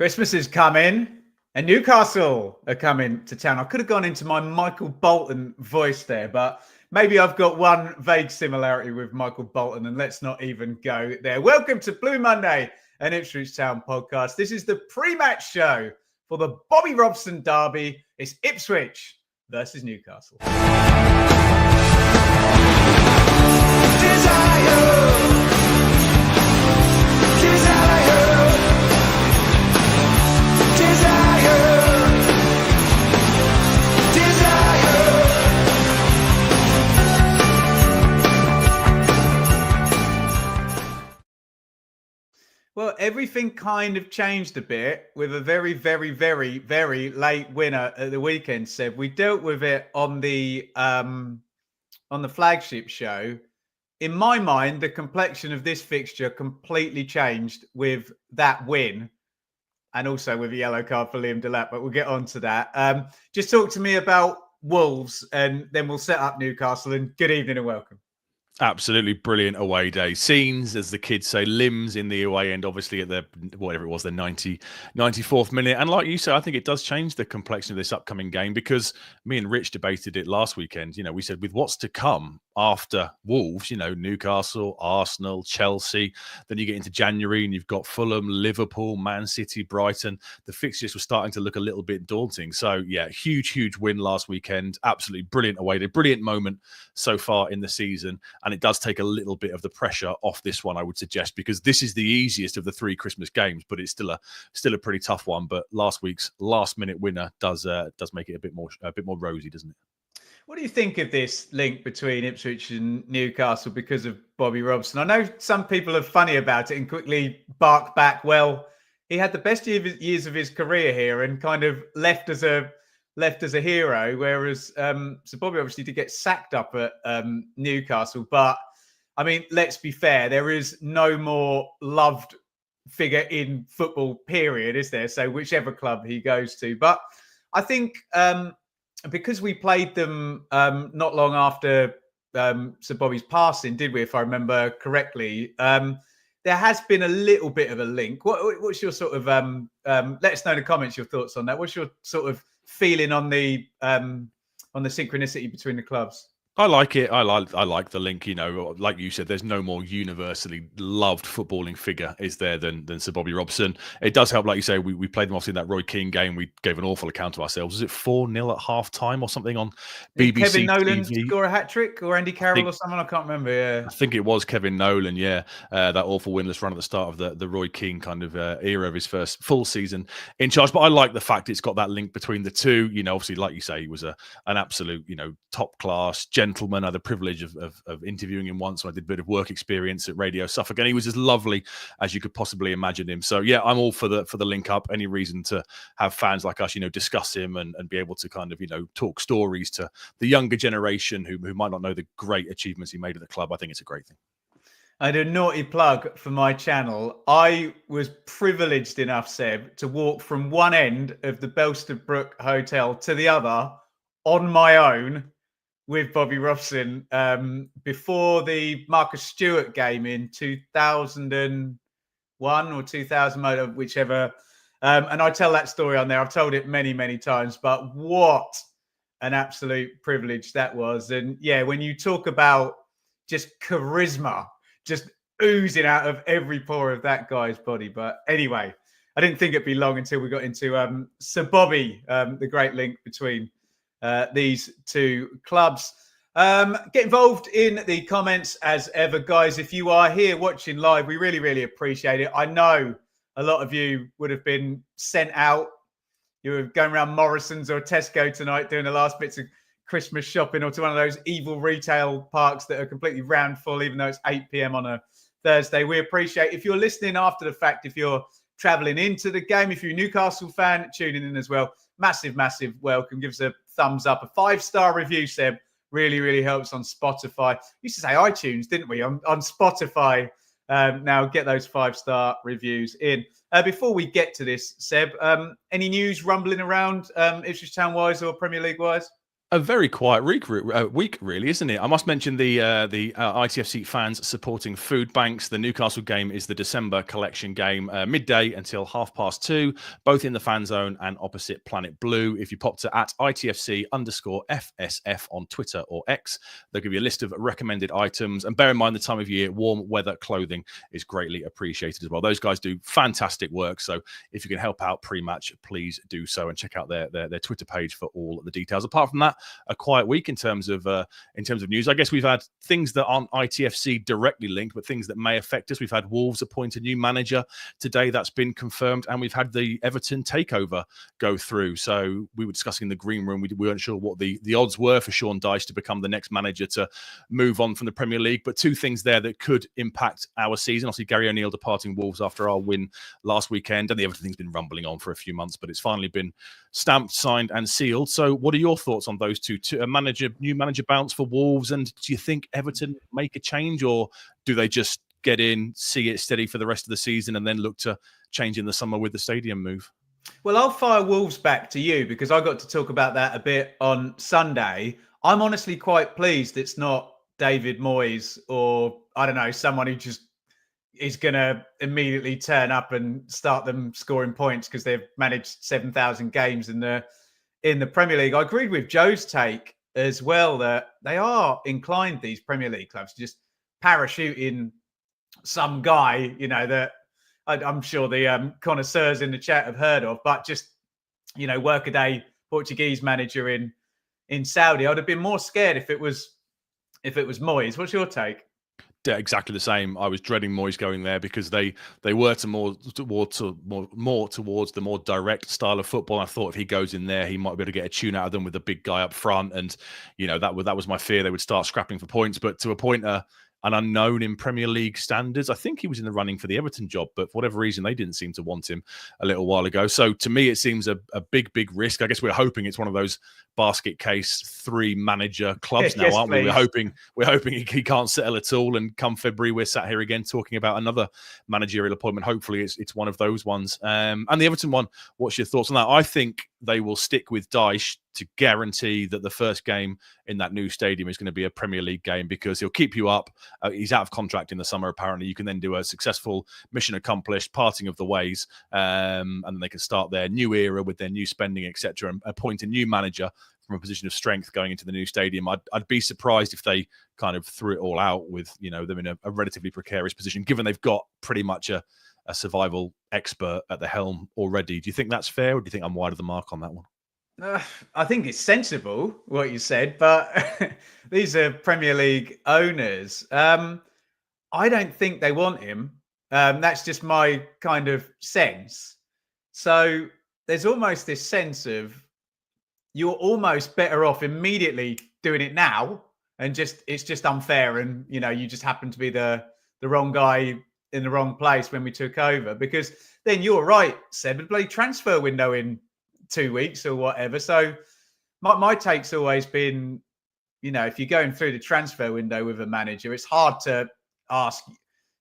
Christmas is coming and Newcastle are coming to town. I could have gone into my Michael Bolton voice there, but maybe I've got one vague similarity with Michael Bolton, and let's not even go there. Welcome to Blue Monday, an Ipswich Town podcast. This is the pre-match show for the Bobby Robson derby. It's Ipswich versus Newcastle. Well, everything kind of changed a bit with a very, very, very, very late winner at the weekend, Seb. We dealt with it on the Flagship show. In my mind, the complexion of this fixture completely changed with that win, and also with a yellow card for Liam Delap, but we'll get on to that. Just talk to me about Wolves, and then we'll set up Newcastle, and good evening and welcome. Absolutely brilliant away day. Scenes, as the kids say, limbs in the away end, obviously at the, whatever it was, the 94th minute. And like you say, I think it does change the complexion of this upcoming game, because me and Rich debated it last weekend. You know, we said with what's to come after Wolves, you know, Newcastle, Arsenal, Chelsea, then you get into January and you've got Fulham, Liverpool, Man City, Brighton. The fixtures were starting to look a little bit daunting. So yeah, huge win last weekend. Absolutely brilliant away day. Brilliant moment so far in the season. And it does take a little bit of the pressure off this one, I would suggest, because this is the easiest of the three Christmas games, but it's still a pretty tough one. But last week's last-minute winner does make it a bit more rosy, doesn't it? What do you think of this link between Ipswich and Newcastle because of Bobby Robson? I know some people are funny about it and quickly bark back, well, he had the best years of his career here and kind of left as a hero, whereas so Bobby obviously did get sacked up at Newcastle. But, I mean, let's be fair, there is no more loved figure in football, period, is there? So whichever club he goes to. But I think because we played them not long after Sir Bobby's passing, did we, if I remember correctly, there has been a little bit of a link. What's your sort of, let us know in the comments your thoughts on that. What's your sort of feeling on the synchronicity between the clubs? I like it. I like the link. You know, like you said, there's no more universally loved footballing figure, is there, than Sir Bobby Robson. It does help, like you say, we played them obviously in that Roy Keane game. We gave an awful account of ourselves. Was it 4-0 at half time or something on BBC Kevin Nolan TV? Score a hat trick, or Andy Carroll or someone? I can't remember. Yeah, I think it was Kevin Nolan. Yeah, that awful winless run at the start of the Roy Keane kind of era of his first full season in charge. But I like the fact it's got that link between the two. You know, obviously, like you say, he was an absolute, you know, top class gentleman. I had the privilege of interviewing him once when I did a bit of work experience at Radio Suffolk, and he was as lovely as you could possibly imagine him. So yeah, I'm all for the link up. Any reason to have fans like us, you know, discuss him and be able to kind of, you know, talk stories to the younger generation who might not know the great achievements he made at the club. I think it's a great thing. I had a naughty plug for my channel. I was privileged enough, Seb, to walk from one end of the Belsterbrook Hotel to the other on my own with Bobby Robson before the Marcus Stewart game in 2001 or 2000, whichever. And I tell that story on there. I've told it many, many times, but what an absolute privilege that was. And yeah, when you talk about just charisma, just oozing out of every pore of that guy's body. But anyway, I didn't think it'd be long until we got into Sir Bobby, the great link between these two clubs. Get involved in the comments as ever, guys. If you are here watching live, we really, really appreciate it. I know a lot of you would have been sent out. You were going around Morrison's or Tesco tonight doing the last bits of Christmas shopping, or to one of those evil retail parks that are completely round full, even though it's 8 p.m. on a Thursday. We appreciate if you're listening after the fact, if you're traveling into the game, if you're a Newcastle fan, tuning in as well. Massive welcome. Give us a thumbs up. A 5-star review, Seb, really helps on Spotify. We used to say iTunes, didn't we? On Spotify. Now get those 5-star reviews in. Before we get to this, Seb, any news rumbling around Ipswich Town wise or Premier League wise? A very quiet week, really, isn't it? I must mention the ITFC fans supporting food banks. The Newcastle game is the December collection game, midday until 2:30, both in the fan zone and opposite Planet Blue. If you pop to @ITFC_FSF on Twitter or X, they'll give you a list of recommended items. And bear in mind the time of year, warm weather clothing is greatly appreciated as well. Those guys do fantastic work. So if you can help out Prematch, please do so and check out their Twitter page for all the details. Apart from that, a quiet week in terms of news. I guess we've had things that aren't ITFC directly linked, but things that may affect us. We've had Wolves appoint a new manager today. That's been confirmed, and we've had the Everton takeover go through. So we were discussing in the green room. We weren't sure what the odds were for Sean Dyche to become the next manager to move on from the Premier League. But two things there that could impact our season. Obviously, Gary O'Neill departing Wolves after our win last weekend, and the Everton thing's been rumbling on for a few months, but it's finally been stamped, signed, and sealed. So what are your thoughts on those two? A new manager bounce for Wolves, and do you think Everton make a change, or do they just get in, see it steady for the rest of the season, and then look to change in the summer with the stadium move? Well, I'll fire Wolves back to you because I got to talk about that a bit on Sunday. I'm honestly quite pleased it's not David Moyes or, I don't know, someone who just is going to immediately turn up and start them scoring points because they've managed 7,000 games in the Premier League. I agreed with Joe's take as well that they are inclined, these Premier League clubs, to just parachute in some guy, that I'm sure the connoisseurs in the chat have heard of, but just, workaday Portuguese manager in Saudi. I'd have been more scared if it was Moyes. What's your take? Yeah, exactly the same. I was dreading Moyes going there because they were more towards the more direct style of football. I thought if he goes in there, he might be able to get a tune out of them with a big guy up front, and that was my fear. They would start scrapping for points, but to appoint an unknown in Premier League standards. I think he was in the running for the Everton job, but for whatever reason, they didn't seem to want him a little while ago. So to me, it seems a big risk. I guess we're hoping it's one of those basket case 3-manager clubs now, aren't we? We're hoping he can't settle at all. And come February, we're sat here again talking about another managerial appointment. Hopefully it's one of those ones. And the Everton one, what's your thoughts on that? I think they will stick with Dyche to guarantee that the first game in that new stadium is going to be a Premier League game, because he'll keep you up. He's out of contract in the summer, apparently. You can then do a successful mission accomplished, parting of the ways, and then they can start their new era with their new spending, etc., and appoint a new manager from a position of strength going into the new stadium. I'd be surprised if they kind of threw it all out with them in a relatively precarious position, given they've got pretty much a survival expert at the helm already. Do you think that's fair, or do you think I'm wide of the mark on that one? I think it's sensible what you said, but these are Premier League owners. I don't think they want him. That's just my kind of sense. So there's almost this sense of you're almost better off immediately doing it now, and it's just unfair, and you just happen to be the wrong guy in the wrong place when we took over, because then you're right, Seb, the bloody transfer window in 2 weeks or whatever. So my take's always been, if you're going through the transfer window with a manager, it's hard to ask,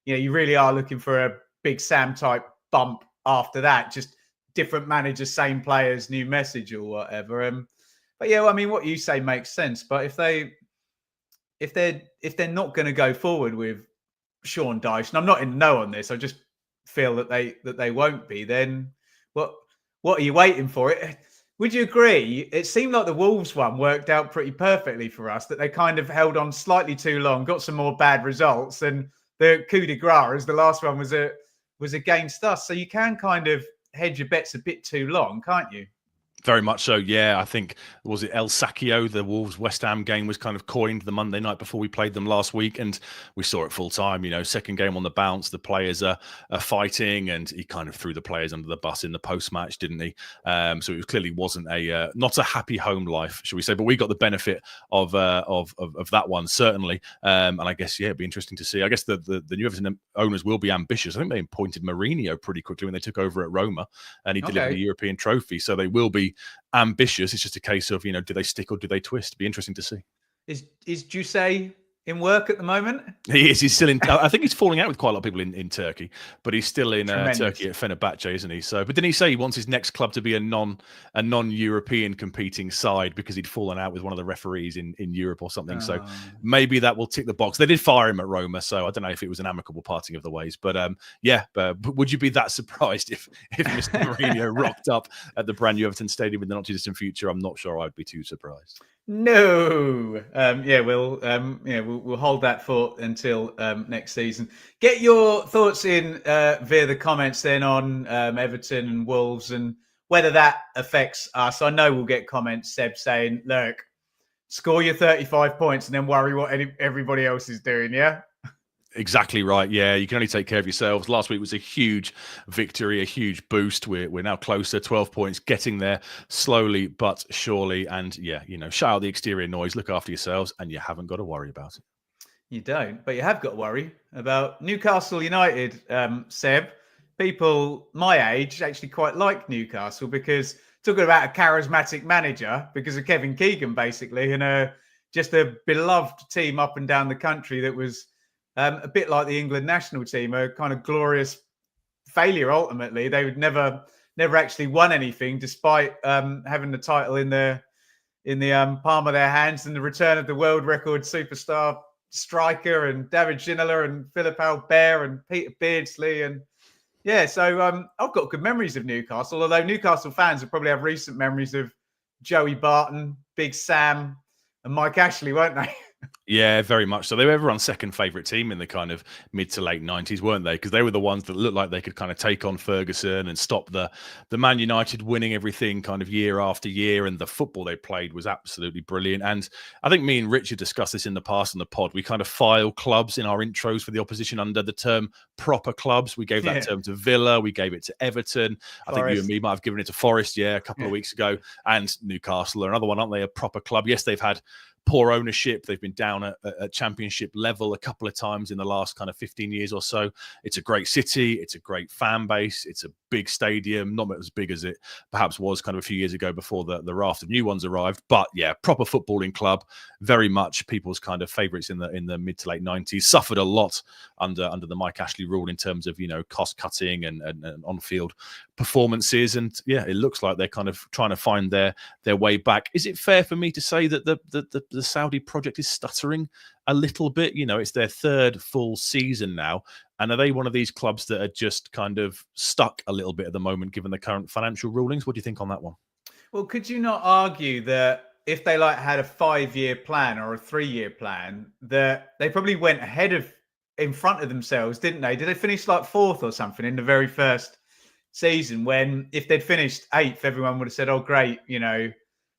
you really are looking for a Big Sam type bump after that, just different managers, same players, new message or whatever. But yeah, I mean, what you say makes sense. But if they're not going to go forward with Sean Dyche, and I'm not in the know on this, I just feel that they won't be, then what are you waiting for? Would you agree? It seemed like the Wolves one worked out pretty perfectly for us, that they kind of held on slightly too long, got some more bad results, and the coup de grace, the last one was against us. So you can kind of hedge your bets a bit too long, can't you? Very much so, yeah. I think, was it El Sacchio, the Wolves-West Ham game was kind of coined the Monday night before we played them last week, and we saw it full time. Second game on the bounce, the players are fighting, and he kind of threw the players under the bus in the post-match, didn't he? So it clearly wasn't not a happy home life, shall we say? But we got the benefit of that one, certainly. And I guess, it'd be interesting to see. I guess the new Everton owners will be ambitious. I think they appointed Mourinho pretty quickly when they took over at Roma, and he delivered a European trophy. So they will be ambitious. It's just a case of, do they stick or do they twist? Be interesting to see. Is Giuseppe in work at the moment? He is. He's still in. I think he's falling out with quite a lot of people in Turkey, but he's still in Tremendous. Turkey at Fenerbahce, isn't he? So, but didn't he say he wants his next club to be a non-European competing side because he'd fallen out with one of the referees in Europe or something? So maybe that will tick the box. They did fire him at Roma, so I don't know if it was an amicable parting of the ways. But would you be that surprised if Mr. Mourinho rocked up at the brand new Everton Stadium in the not too distant future? I'm not sure I'd be too surprised. No, we'll hold that thought until next season. Get your thoughts in via the comments then on Everton and Wolves and whether that affects us. I know we'll get comments, Seb, saying, "Look, score your 35 points and then worry what everybody else is doing." Yeah. Exactly right. Yeah, you can only take care of yourselves. Last week was a huge victory, a huge boost. We're now closer, 12 points, getting there slowly but surely. And yeah, shut out the exterior noise, look after yourselves, and you haven't got to worry about it. You don't, but you have got to worry about Newcastle United, Seb. People my age actually quite like Newcastle because talking about a charismatic manager because of Kevin Keegan, basically, and just a beloved team up and down the country that was a bit like the England national team, a kind of glorious failure. Ultimately, they would never actually won anything, despite having the title in the palm of their hands, and the return of the world record superstar striker and David Ginola and Philip Albert and Peter Beardsley, and so I've got good memories of Newcastle. Although Newcastle fans will probably have recent memories of Joey Barton, Big Sam, and Mike Ashley, won't they? Yeah, very much so. They were everyone's second favourite team in the kind of mid to late 90s, weren't they? Because they were the ones that looked like they could kind of take on Ferguson and stop the Man United winning everything kind of year after year. And the football they played was absolutely brilliant. And I think me and Richard discussed this in the past on the pod. We kind of file clubs in our intros for the opposition under the term proper clubs. We gave that term to Villa. We gave it to Everton. Forest. I think you and me might have given it to Forest, a couple of weeks ago. And Newcastle are another one, aren't they? A proper club. Yes, they've had poor ownership. They've been down at championship level a couple of times in the last kind of 15 years or so. It's a great city. It's a great fan base. It's a big stadium, not as big as it perhaps was kind of a few years ago before the raft of new ones arrived. But yeah, proper footballing club, very much people's kind of favourites in the mid to late 90s. Suffered a lot under the Mike Ashley rule in terms of, cost cutting and on-field performances. And yeah, it looks like they're kind of trying to find their way back. Is it fair for me to say that the Saudi project is stuttering a little bit? It's their third full season now. And are they one of these clubs that are just kind of stuck a little bit at the moment, given the current financial rulings? What do you think on that one? Well, could you not argue that if they had a 5-year plan or a 3-year plan, that they probably went in front of themselves, didn't they? Did they finish like 4th or something in the very first season, when if they'd finished 8th, everyone would have said, oh, great,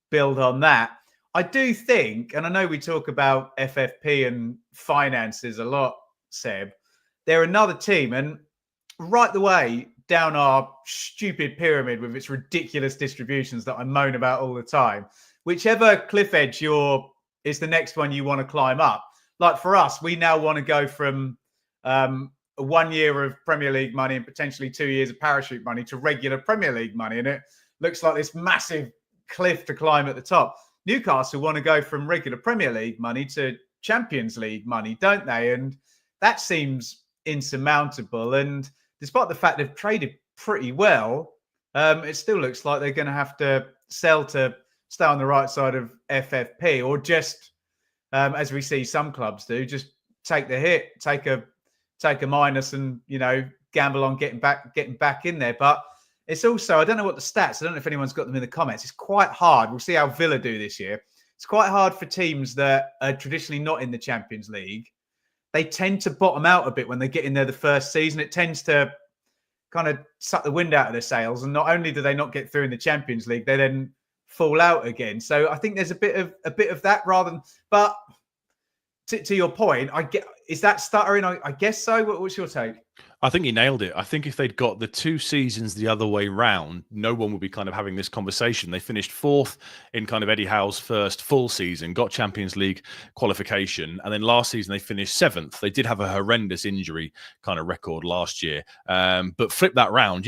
build on that. I do think, and I know we talk about FFP and finances a lot, Seb, they're another team, and right the way down our stupid pyramid with its ridiculous distributions that I moan about all the time, whichever cliff edge is the next one you want to climb up. Like for us, we now want to go from 1 year of Premier League money and potentially 2 years of parachute money to regular Premier League money. And it looks like this massive cliff to climb at the top. Newcastle want to go from regular Premier League money to Champions League money, don't they? And that seems insurmountable. And despite the fact they've traded pretty well, it still looks like they're going to have to sell to stay on the right side of FFP, or just, as we see some clubs do, just take the hit, take a minus, and gamble on getting back in there. But it's also, I don't know what the stats, I don't know if anyone's got them in the comments. It's quite hard. We'll see how Villa do this year. It's quite hard for teams that are traditionally not in the Champions League. They tend to bottom out a bit when they get in there the first season. It tends to kind of suck the wind out of their sails. And not only do they not get through in the Champions League, they then fall out again. So I think there's a bit of that rather than, but to your point, is that stuttering? I guess so. What's your take? I think you nailed it. I think if they'd got the 2 seasons the other way round, no one would be kind of having this conversation. They finished 4th in kind of Eddie Howe's first full season, got Champions League qualification, and then last season they finished 7th. They did have a horrendous injury kind of record last year, but flip that round,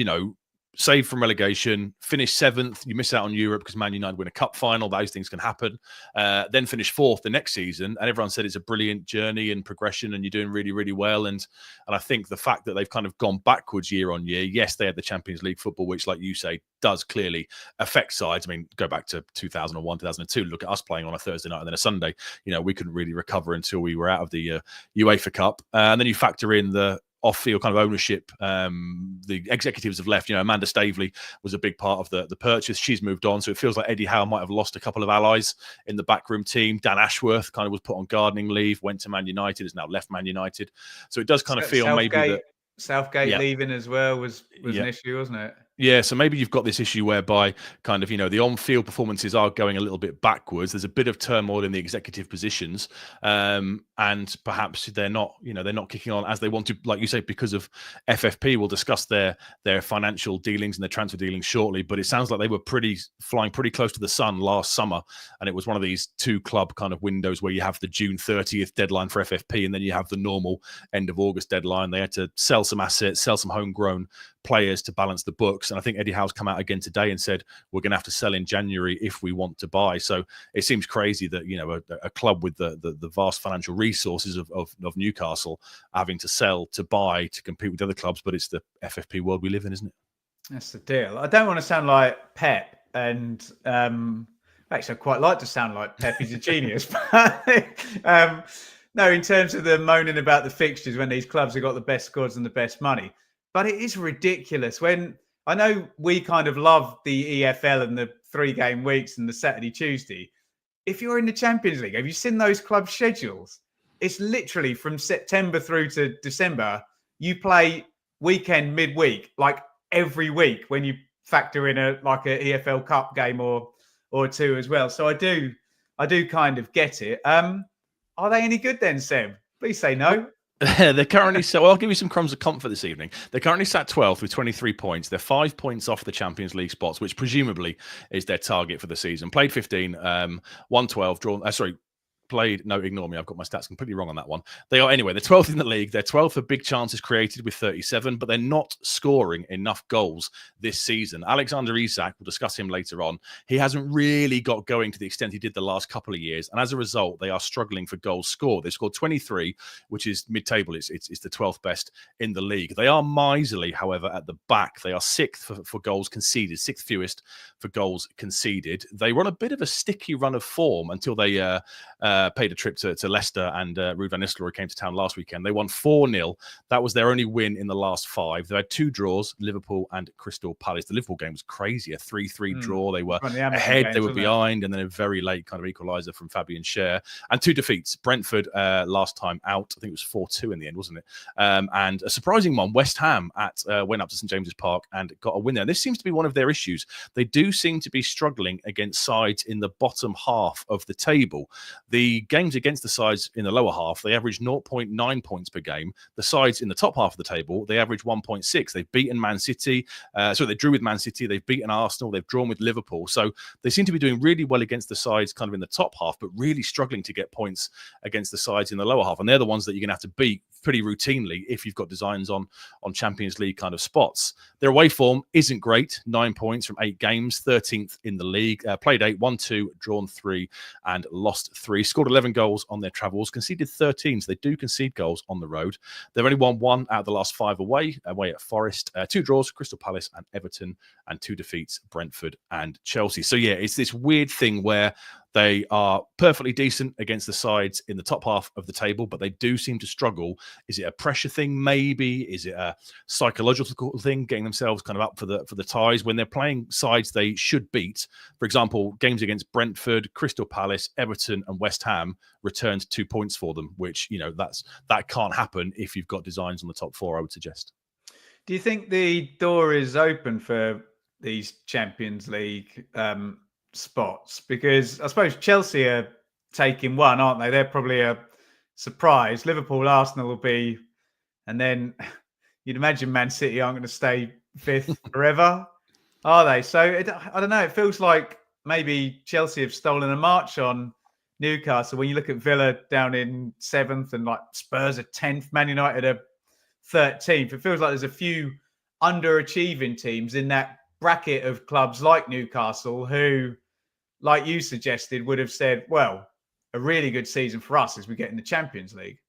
saved from relegation, finish 7th, you miss out on Europe because Man United win a cup final. Those things can happen. Then finish 4th the next season, and everyone said it's a brilliant journey and progression, and you're doing really, really well. And I think the fact that they've kind of gone backwards year on year, yes, they had the Champions League football, which, like you say, does clearly affect sides. I mean, go back to 2001, 2002, look at us playing on a Thursday night and then a Sunday. We couldn't really recover until we were out of the UEFA Cup. And then you factor in the off-field kind of ownership. The executives have left. Amanda Staveley was a big part of the purchase. She's moved on. So it feels like Eddie Howe might have lost a couple of allies in the backroom team. Dan Ashworth kind of was put on gardening leave, went to Man United, has now left Man United. So it does kind of feel maybe that Southgate leaving as well was an issue, wasn't it? Yeah, so maybe you've got this issue whereby kind of, the on-field performances are going a little bit backwards. There's a bit of turmoil in the executive positions, and perhaps they're not kicking on as they want to, like you say, because of FFP. We'll discuss their financial dealings and their transfer dealings shortly, but it sounds like they were flying pretty close to the sun last summer, and it was one of these two club kind of windows where you have the June 30th deadline for FFP, and then you have the normal end of August deadline. They had to sell some assets, sell some homegrown players to balance the books. And I think Eddie Howe's come out again today and said, we're going to have to sell in January if we want to buy. So it seems crazy that, a club with the vast financial resources of Newcastle having to sell to buy to compete with other clubs. But it's the FFP world we live in, isn't it? That's the deal. I don't want to sound like Pep, and actually I quite like to sound like Pep. He's a genius. But no, in terms of the moaning about the fixtures when these clubs have got the best squads and the best money. But it is ridiculous when I know we kind of love the EFL and the 3-game weeks and the Saturday, Tuesday. If you're in the Champions League, have you seen those club schedules? It's literally from September through to December. You play weekend, midweek, like every week when you factor in a EFL Cup game or two as well. So I do kind of get it. Are they any good then, Seb? Please say no. They're currently I'll give you some crumbs of comfort this evening. They're currently sat 12th with 23 points. They're 5 points off the Champions League spots, which presumably is their target for the season. Played 15, won 12, drawn. No, ignore me. I've got my stats completely wrong on that one. They're 12th in the league. They're 12th for big chances created with 37, but they're not scoring enough goals this season. Alexander Isak, we'll discuss him later on. He hasn't really got going to the extent he did the last couple of years. And as a result, they are struggling for goals scored. They scored 23, which is mid-table. It's the 12th best in the league. They are miserly, however, at the back. They are 6th for goals conceded, 6th fewest for goals conceded. They run a bit of a sticky run of form until they paid a trip to Leicester, and Ruud van Nistelrooy came to town last weekend. They won 4-0. That was their only win in the last 5. They had 2 draws, Liverpool and Crystal Palace. The Liverpool game was crazy, a 3-3 draw. They were ahead, they were behind, and then a very late kind of equaliser from Fabian Schär. And 2 defeats. Brentford last time out, I think it was 4-2 in the end, wasn't it? And a surprising one, West Ham went up to St James's Park and got a win there. And this seems to be one of their issues. They do seem to be struggling against sides in the bottom half of the table. The games against the sides in the lower half, they average 0.9 points per game. The sides in the top half of the table, they average 1.6. They've beaten Man City. So they drew with Man City. They've beaten Arsenal. They've drawn with Liverpool. So they seem to be doing really well against the sides kind of in the top half, but really struggling to get points against the sides in the lower half. And they're the ones that you're going to have to beat pretty routinely if you've got designs on Champions League kind of spots. Their away form isn't great. 9 points from 8 games, 13th in the league. Played 8, won 2, drawn 3, and lost 3. Scored 11 goals on their travels, conceded 13. So they do concede goals on the road. They've only won 1 out of the last 5 away at Forest. 2 draws, Crystal Palace and Everton, and 2 defeats, Brentford and Chelsea. So yeah, it's this weird thing where they are perfectly decent against the sides in the top half of the table, but they do seem to struggle. Is it a pressure thing? Maybe. Is it a psychological thing, getting themselves kind of up for the ties when they're playing sides they should beat? For example, games against Brentford, Crystal Palace, Everton, and West Ham returned 2 points for them, which that can't happen if you've got designs on the top 4. I would suggest. Do you think the door is open for these Champions League spots? Because I suppose Chelsea are taking 1, aren't they? They're probably a surprise. Liverpool, Arsenal will be, and then you'd imagine Man City aren't going to stay 5th forever, are they? So I don't know. It feels like maybe Chelsea have stolen a march on Newcastle. When you look at Villa down in 7th and like Spurs are 10th, Man United are 13th, it feels like there's a few underachieving teams in that bracket of clubs like Newcastle, who, like you suggested, would have said, well, a really good season for us is we get in the Champions League.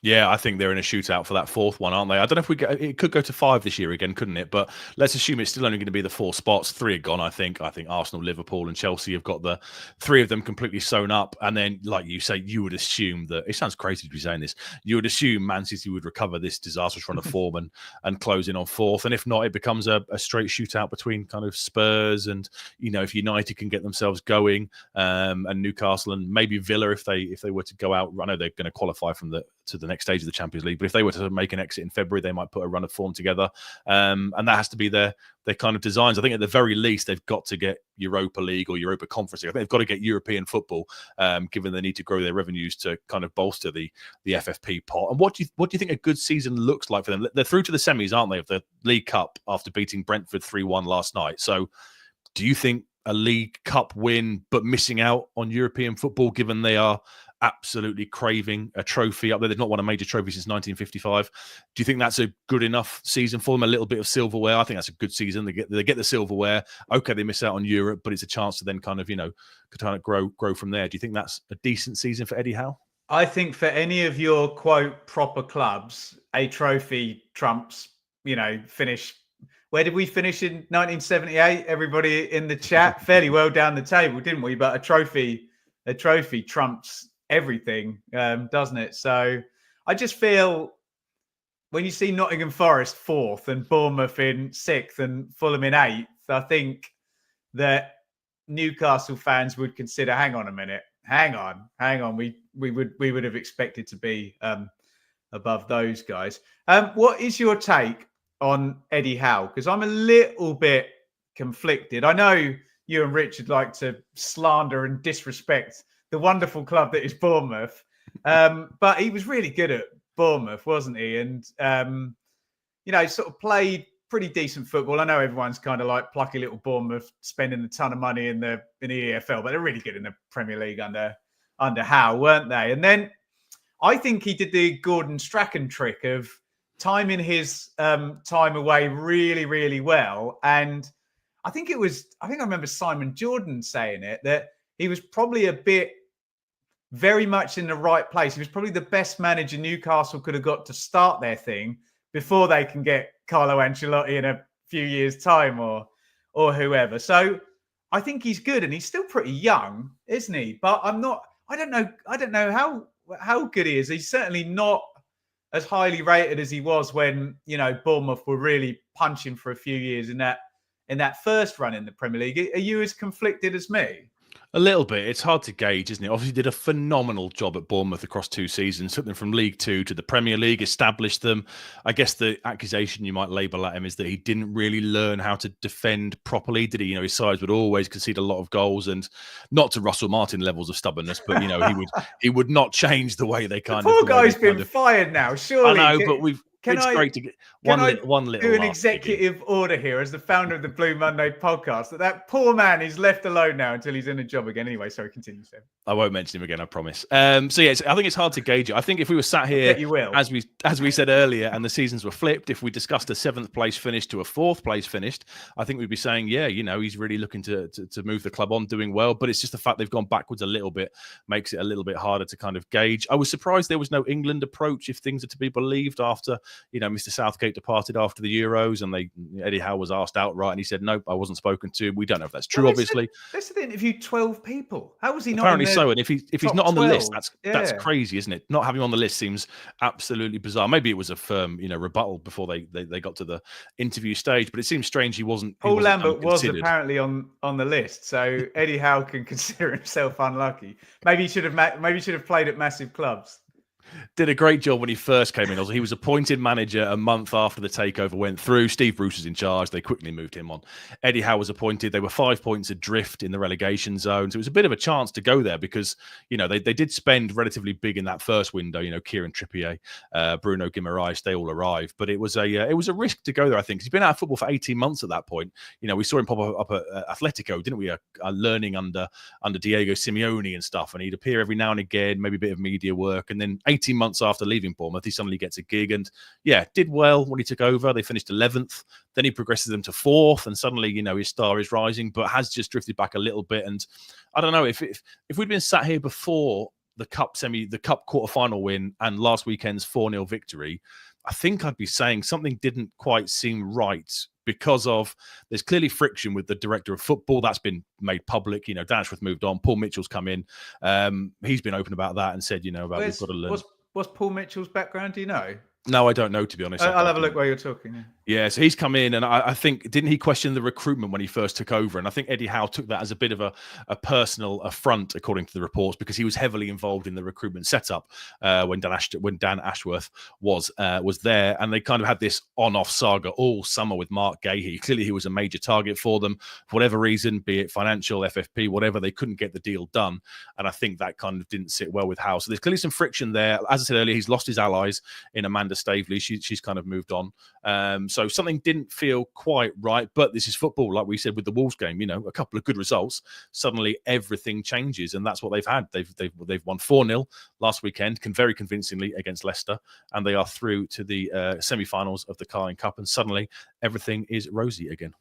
Yeah, I think they're in a shootout for that fourth one, aren't they? I don't know if it could go to 5 this year again, couldn't it? But let's assume it's still only going to be the 4 spots. 3 are gone, I think. I think Arsenal, Liverpool and Chelsea have got the 3 of them completely sewn up. And then, like you say, you would assume that, it sounds crazy to be saying this, you would assume Man City would recover this disastrous run of form and close in on 4th. And if not, it becomes a straight shootout between kind of Spurs and, if United can get themselves going, and Newcastle and maybe Villa if they were to go out. I know they're going to qualify to the next stage of the Champions League, but if they were to make an exit in February, they might put a run of form together, and that has to be their kind of designs. I think at the very least they've got to get Europa League or Europa Conference League. I think they've got to get European football, given they need to grow their revenues to kind of bolster the FFP pot. And what do you think a good season looks like for them? They're through to the semis, aren't they, of the League Cup after beating Brentford 3-1 last night. So do you think a League Cup win but missing out on European football, given they are absolutely craving a trophy up there? They've not won a major trophy since 1955. Do you think that's a good enough season for them? A little bit of silverware. I think that's a good season. They get the silverware. Okay, they miss out on Europe, but it's a chance to then kind of grow from there. Do you think that's a decent season for Eddie Howe? I think for any of your quote proper clubs, a trophy trumps, finish. Where did we finish in 1978? Everybody in the chat, fairly well down the table, didn't we? But a trophy trumps everything, doesn't it? So I just feel when you see Nottingham Forest 4th and Bournemouth in 6th and Fulham in 8th, I think that Newcastle fans would consider, hang on a minute, hang on. We would have expected to be above those guys. What is your take on Eddie Howe? Because I'm a little bit conflicted. I know you and Richard like to slander and disrespect the wonderful club that is Bournemouth, but he was really good at Bournemouth, wasn't he? And sort of played pretty decent football. I know everyone's kind of like plucky little Bournemouth spending a ton of money in the EFL, but they're really good in the Premier League under Howe, weren't they? And then I think he did the Gordon Strachan trick of timing his time away really, really well. And I remember Simon Jordan saying it, that he was probably very much in the right place. He was probably the best manager Newcastle could have got to start their thing before they can get Carlo Ancelotti in a few years' time or whoever. So I think he's good, and he's still pretty young, isn't he? But I don't know how good he is. He's certainly not as highly rated as he was when, Bournemouth were really punching for a few years in that first run in the Premier League. Are you as conflicted as me? A little bit. It's hard to gauge, isn't it? Obviously, did a phenomenal job at Bournemouth across 2 seasons, took them from League 2 to the Premier League, established them. I guess the accusation you might label at him is that he didn't really learn how to defend properly, did he? His sides would always concede a lot of goals, and not to Russell Martin levels of stubbornness, but he would not change the way they Poor guy's been fired now. Surely, I know, but it's great to get one little do an executive order here as the founder of the Blue Monday podcast that poor man is left alone now until he's in a job again. Anyway, sorry, continue, Sam. I won't mention him again, I promise. I think it's hard to gauge it. I think if we were sat here, you will. as we said earlier, and the seasons were flipped, if we discussed a 7th place finish to a 4th place finished, I think we'd be saying, he's really looking to move the club on, doing well. But it's just the fact they've gone backwards a little bit makes it a little bit harder to kind of gauge. I was surprised there was no England approach, if things are to be believed, after Mr. Southgate departed after the Euros, and Eddie Howe was asked outright, and he said, "Nope, I wasn't spoken to." We don't know if that's true, obviously. They said they interviewed 12 people. How was he not? Apparently so, and if he's not on the list, that's crazy, isn't it? Not having him on the list seems absolutely bizarre. Maybe it was a firm, rebuttal before they got to the interview stage, but it seems strange he wasn't. Paul Lambert was apparently on the list, so Eddie Howe can consider himself unlucky. Maybe he should have played at massive clubs. Did a great job when he first came in. Also, he was appointed manager a month after the takeover went through. Steve Bruce was in charge. They quickly moved him on. Eddie Howe was appointed. They were 5 points adrift in the relegation zone. So it was a bit of a chance to go there because, they did spend relatively big in that first window. Kieran Trippier, Bruno Guimaraes, they all arrived. But it was a risk to go there, I think. He's been out of football for 18 months at that point. We saw him pop up at Atletico, didn't we? Learning under Diego Simeone and stuff. And he'd appear every now and again, maybe a bit of media work. And then 18 months after leaving Bournemouth, he suddenly gets a gig and, did well when he took over. They finished 11th. Then he progresses them to 4th, and suddenly, his star is rising, but has just drifted back a little bit. And I don't know, if we'd been sat here before the cup quarterfinal win and last weekend's 4-0 victory, I think I'd be saying something didn't quite seem right, because there's clearly friction with the director of football. That's been made public. Dan Ashworth moved on. Paul Mitchell's come in. He's been open about that and said, we've got to learn. What's Paul Mitchell's background? Do you know? No, I don't know, to be honest. I'll have a look while you're talking. Yeah, so he's come in, and I think, didn't he question the recruitment when he first took over? And I think Eddie Howe took that as a bit of a personal affront, according to the reports, because he was heavily involved in the recruitment setup when Dan Ashworth was there, and they kind of had this on-off saga all summer with Mark Gahey. Clearly, he was a major target for them for whatever reason, be it financial, FFP, whatever. They couldn't get the deal done, and I think that kind of didn't sit well with Howe. So there's clearly some friction there. As I said earlier, he's lost his allies in Amanda Staveley. She's kind of moved on. So something didn't feel quite right, but this is football. Like we said with the Wolves game, a couple of good results, suddenly everything changes, and that's what they've had. They've won 4-0 last weekend, very convincingly against Leicester, and they are through to the semi-finals of the Carling Cup, and suddenly everything is rosy again.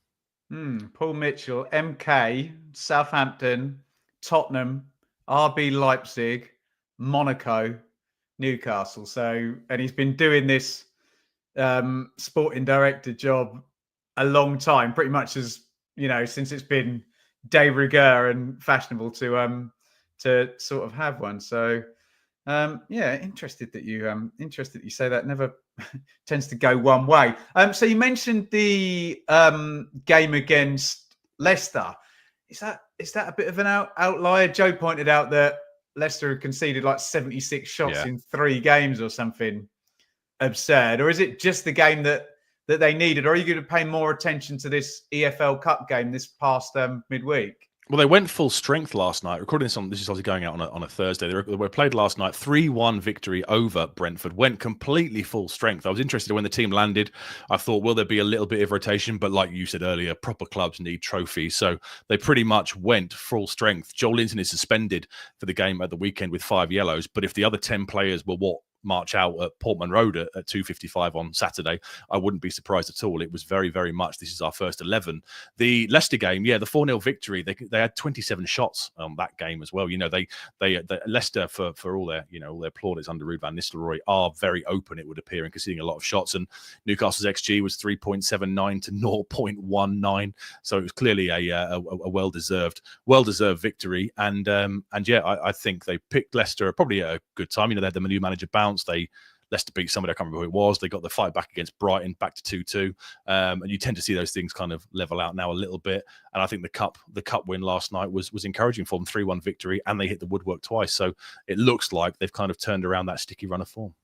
Paul Mitchell, MK, Southampton, Tottenham, RB Leipzig, Monaco, Newcastle. So, and he's been doing this sporting director job a long time, pretty much as since it's been de rigueur and fashionable to sort of have one. So interested that you say that. Never tends to go one way. So you mentioned the game against Leicester. Is that a bit of an outlier? Joe pointed out that Leicester had conceded like 76 shots in 3 games or something absurd. Or is it just the game that they needed? Or are you going to pay more attention to this EFL Cup game this past midweek? Well, they went full strength last night. Recording this is obviously going out on a Thursday. They were played last night, 3-1 victory over Brentford. Went completely full strength. I was interested when the team landed. I thought, will there be a little bit of rotation? But like you said earlier, proper clubs need trophies. So they pretty much went full strength. Joel Linton is suspended for the game at the weekend with 5 yellows. But if the other 10 players were march out at Portman Road at 2:55 on Saturday, I wouldn't be surprised at all. It was very, very much, this is our first 11. The Leicester game, the 4-0 victory, they had 27 shots on that game as well. Leicester, for all their all their plaudits under Ruud van Nistelrooy, are very open, it would appear, and conceding a lot of shots. And Newcastle's XG was 3.79 to 0.19, so it was clearly a well-deserved victory. And I think they picked Leicester probably at a good time. They had the new manager bounce. Leicester beat somebody, I can't remember who it was. They got the fight back against Brighton, back to 2-2. And you tend to see those things kind of level out now a little bit. And I think the cup win last night was encouraging for them, 3-1 victory, and they hit the woodwork twice. So it looks like they've kind of turned around that sticky run of form.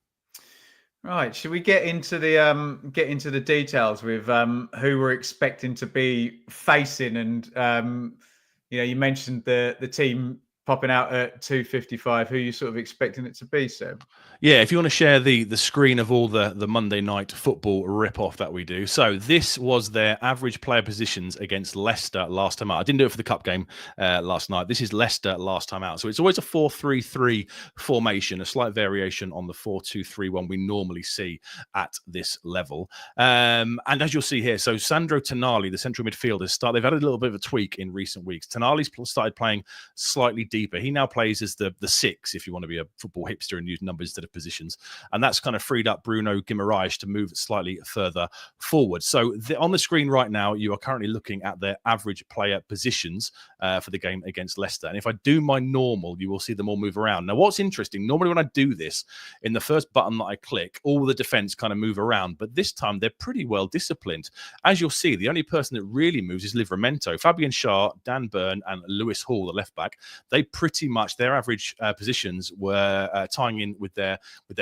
Right. Should we get into the details with who we're expecting to be facing? And you mentioned the team popping out at 2:55. Who are you sort of expecting it to be, Seb? Yeah, if you want to share the screen of all the Monday night football rip-off that we do. So this was their average player positions against Leicester last time out. I didn't do it for the cup game last night. This is Leicester last time out. So it's always a 4-3-3 formation, a slight variation on the 4-2-3-1 we normally see at this level. And as you'll see here, so Sandro Tonali, the central midfielder, they've had a little bit of a tweak in recent weeks. Tonali's started playing slightly deeper. He now plays as the 6, if you want to be a football hipster and use numbers instead of positions, and that's kind of freed up Bruno Guimaraes to move slightly further forward. So on the screen right now, you are currently looking at their average player positions for the game against Leicester. And if I do my normal, you will see them all move around. Now, what's interesting, normally when I do this, in the first button that I click, all the defense kind of move around, but this time they're pretty well disciplined. As you'll see, the only person that really moves is Livramento. Fabian Schär, Dan Burn, and Lewis Hall, the left back, they pretty much, their average positions were tying in with their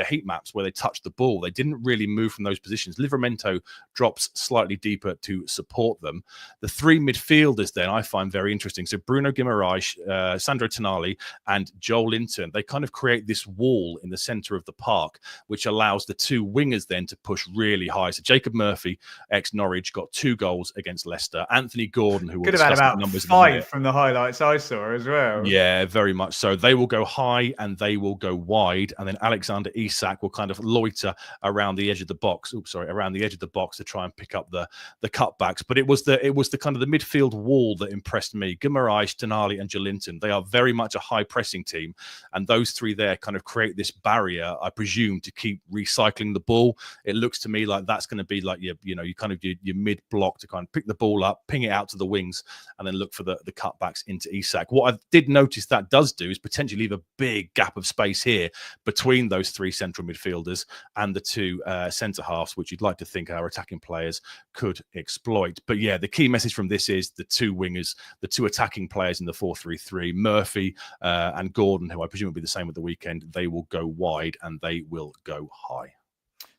heat maps where they touched the ball. They didn't really move from those positions. Livramento drops slightly deeper to support them. The 3 midfielders then I find very interesting. So Bruno Guimaraes, Sandro Tonali, and Joel Linton, they kind of create this wall in the centre of the park, which allows the 2 wingers then to push really high. So Jacob Murphy, ex-Norwich, got 2 goals against Leicester. Anthony Gordon, who could have had about 5 from the highlights I saw as well. Yeah, very much so. They will go high and they will go wide, and then Alexander Isak will kind of loiter around the edge of the box. Around the edge of the box to try and pick up the cutbacks. But it was the kind of the midfield wall that impressed me. Guimaraes, Tonali, and Jolinton. They are very much a high pressing team, and those three there kind of create this barrier, I presume, to keep recycling the ball. It looks to me like that's going to be like your mid block to kind of pick the ball up, ping it out to the wings, and then look for the cutbacks into Isak. What I did notice that does do is potentially leave a big gap of space here between those three central midfielders and the two centre halves, which you'd like to think our attacking players could exploit. But yeah, the key message from this is the two wingers, the two attacking players in the 4-3-3, Murphy and Gordon, who I presume will be the same at the weekend. They will go wide and they will go high.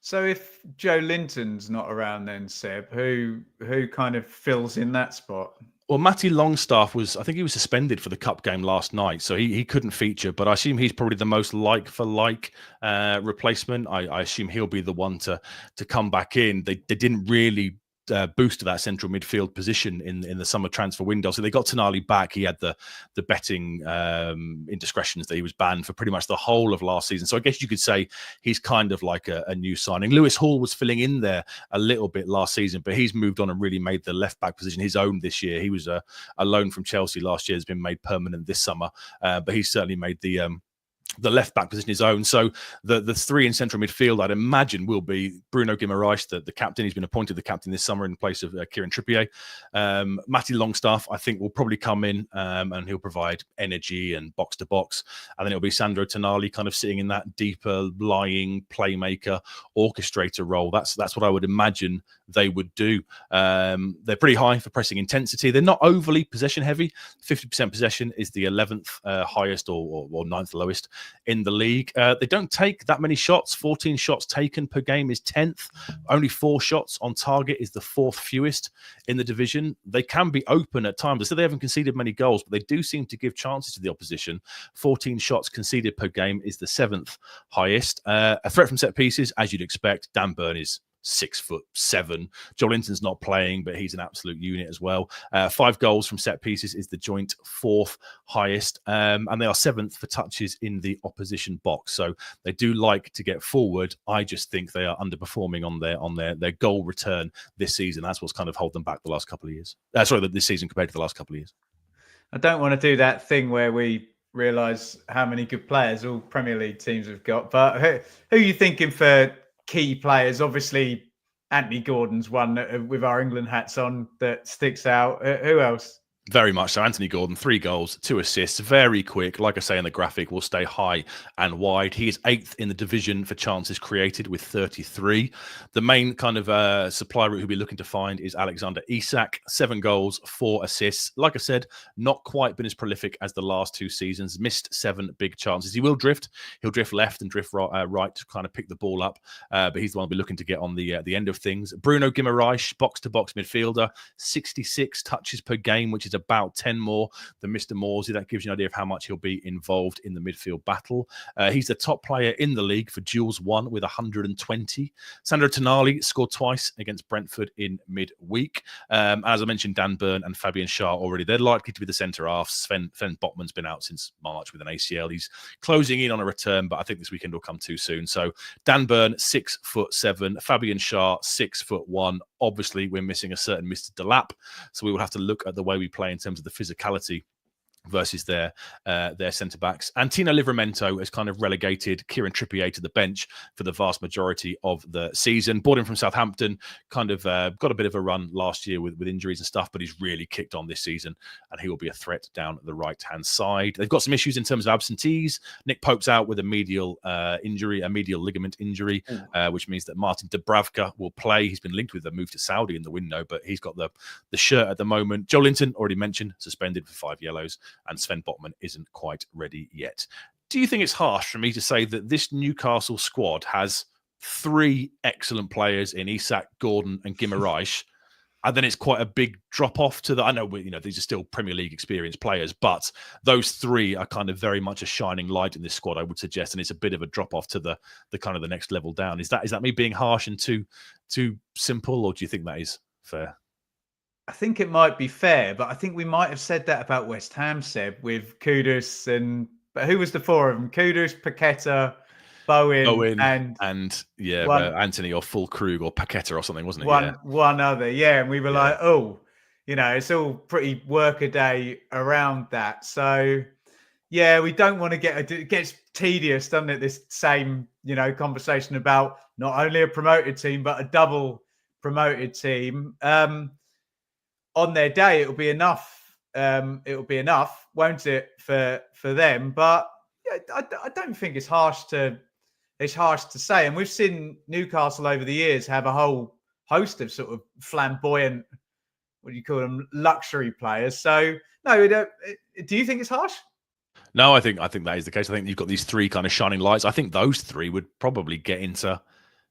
So if Joe Linton's not around, then Seb, who kind of fills in that spot? Well, Matty Longstaff I think he was suspended for the cup game last night, so he couldn't feature, but I assume he's probably the most like-for-like replacement. I assume he'll be the one to come back in. They didn't really boost to that central midfield position in the summer transfer window. So they got Tonali back. He had the betting indiscretions that he was banned for pretty much the whole of last season. So I guess you could say he's kind of like a new signing. Lewis Hall was filling in there a little bit last season, but he's moved on and really made the left back position his own this year. He was a loan from Chelsea last year, has been made permanent this summer, but he's certainly made the left back position his own. So the three in central midfield, I'd imagine, will be Bruno Guimaraes, the captain. He's been appointed the captain this summer in place of Kieran Trippier. Matty Longstaff, I think, will probably come in and he'll provide energy and box to box. And then it'll be Sandro Tonali kind of sitting in that deeper lying playmaker orchestrator role. That's what I would imagine they would do. They're pretty high for pressing intensity. They're not overly possession heavy. 50% possession is the 11th highest or 9th lowest in the league. They don't take that many shots. 14 shots taken per game is 10th. Only 4 shots on target is the 4th fewest in the division. They can be open at times. So they haven't conceded many goals, but they do seem to give chances to the opposition. 14 shots conceded per game is the 7th highest. A threat from set pieces, as you'd expect. Dan Burn is 6'7". Jolinton's not playing, but he's an absolute unit as well. 5 goals from set pieces is the joint 4th highest, and they are 7th for touches in the opposition box. So they do like to get forward. I just think they are underperforming on their goal return this season. That's what's kind of held them back the last couple of years. This season compared to the last couple of years. I don't want to do that thing where we realise how many good players all Premier League teams have got, but who are you thinking for key players? Obviously, Anthony Gordon's one with our England hats on that sticks out. Who else? Very much so. Anthony Gordon, 3 goals, 2 assists, very quick. Like I say in the graphic, will stay high and wide. He is 8th in the division for chances created with 33. The main kind of supply route he'll be looking to find is Alexander Isak, 7 goals, 4 assists. Like I said, not quite been as prolific as the last 2 seasons. Missed 7 big chances. He will drift. He'll drift left and drift right to kind of pick the ball up. But he's the one who'll be looking to get on the end of things. Bruno Guimaraes, box-to-box midfielder, 66 touches per game, which is about 10 more than Mr. Morsey. That gives you an idea of how much he'll be involved in the midfield battle. He's the top player in the league for duels won with 120. Sandro Tonali scored twice against Brentford in midweek. As I mentioned, Dan Burn and Fabian Schär already. They're likely to be the centre half. Sven Botman's been out since March with an ACL. He's closing in on a return, but I think this weekend will come too soon. So Dan Burn, 6'7". Fabian Schär, 6'1". Obviously, we're missing a certain Mr. Delap, so we will have to look at the way we play in terms of the physicality versus their centre-backs. And Tino Livramento has kind of relegated Kieran Trippier to the bench for the vast majority of the season. Bought him from Southampton, kind of got a bit of a run last year with injuries and stuff, but he's really kicked on this season, and he will be a threat down the right-hand side. They've got some issues in terms of absentees. Nick Pope's out with a medial injury, a medial ligament injury, which means that Martin Dubravka will play. He's been linked with a move to Saudi in the window, but he's got the shirt at the moment. Jolinton, already mentioned, suspended for 5 yellows. And Sven Botman isn't quite ready yet. Do you think it's harsh for me to say that this Newcastle squad has 3 excellent players in Isak, Gordon and Guimaraes, and then it's quite a big drop-off to the... I know these are still Premier League experienced players, but those 3 are kind of very much a shining light in this squad, I would suggest, and it's a bit of a drop-off to the kind of the next level down. Is that me being harsh and too simple, or do you think that is fair? I think it might be fair, but I think we might have said that about West Ham, Seb, with Kudus but who was the four of them? Kudus, Paqueta, Bowen, and Anthony or Fulkrug or Paqueta or something, wasn't it? One other, yeah. And we were like, oh, it's all pretty workaday around that. So, yeah, we don't want to it gets tedious, doesn't it? This same, conversation about not only a promoted team, but a double promoted team. On their day, it'll be enough. Won't it, for them? But I don't think it's harsh to say. And we've seen Newcastle over the years have a whole host of sort of flamboyant, what do you call them, luxury players. So no, do you think it's harsh? No, I think that is the case. I think you've got these three kind of shining lights. I think those three would probably get into.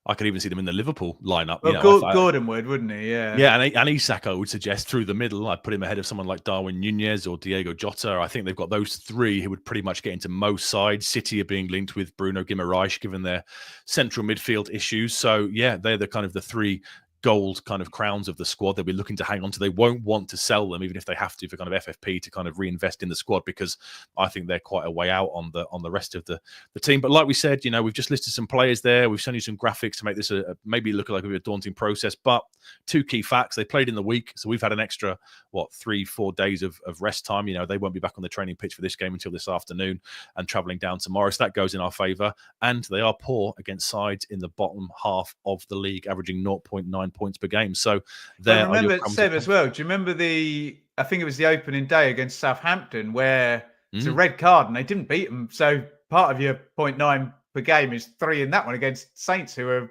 I could even see them in the Liverpool lineup. Well, Gordon would, wouldn't he? Yeah. Yeah, and Isak, I would suggest through the middle. I'd put him ahead of someone like Darwin Nunez or Diego Jota. I think they've got those three who would pretty much get into most sides. City are being linked with Bruno Guimaraes, given their central midfield issues. So, yeah, they're the kind of the three gold kind of crowns of the squad they'll be looking to hang on to. They won't want to sell them, even if they have to, for kind of FFP to kind of reinvest in the squad, because I think they're quite a way out on the rest of the team. But like we said, we've just listed some players there. We've shown you some graphics to make this maybe look like a bit of a daunting process. But two key facts: they played in the week, so we've had an extra 3-4 days of rest time. They won't be back on the training pitch for this game until this afternoon and travelling down tomorrow, so that goes in our favour. And they are poor against sides in the bottom half of the league, averaging 0.9 points per game. So I remember, Seb, as well. Do you remember I think it was the opening day against Southampton, where it's a red card and they didn't beat them. So part of your 0.9 per game is 3 in that one against Saints, who are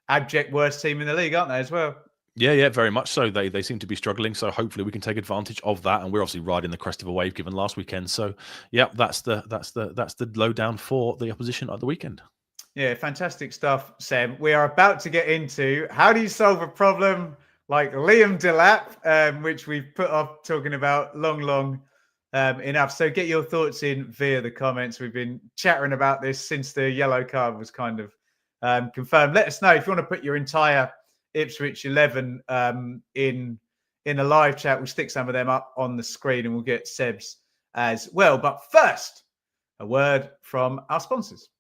abject worst team in the league, aren't they, as well? Yeah, very much so. They seem to be struggling, so hopefully we can take advantage of that. And we're obviously riding the crest of a wave given last weekend. So yeah, that's the lowdown for the opposition at the weekend. Yeah, fantastic stuff, Seb. We are about to get into how do you solve a problem like Liam Delap, which we've put off talking about long enough. So get your thoughts in via the comments. We've been chattering about this since the yellow card was kind of confirmed. Let us know if you want to put your entire Ipswich 11 in a live chat. We'll stick some of them up on the screen and we'll get Seb's as well. But first, a word from our sponsors.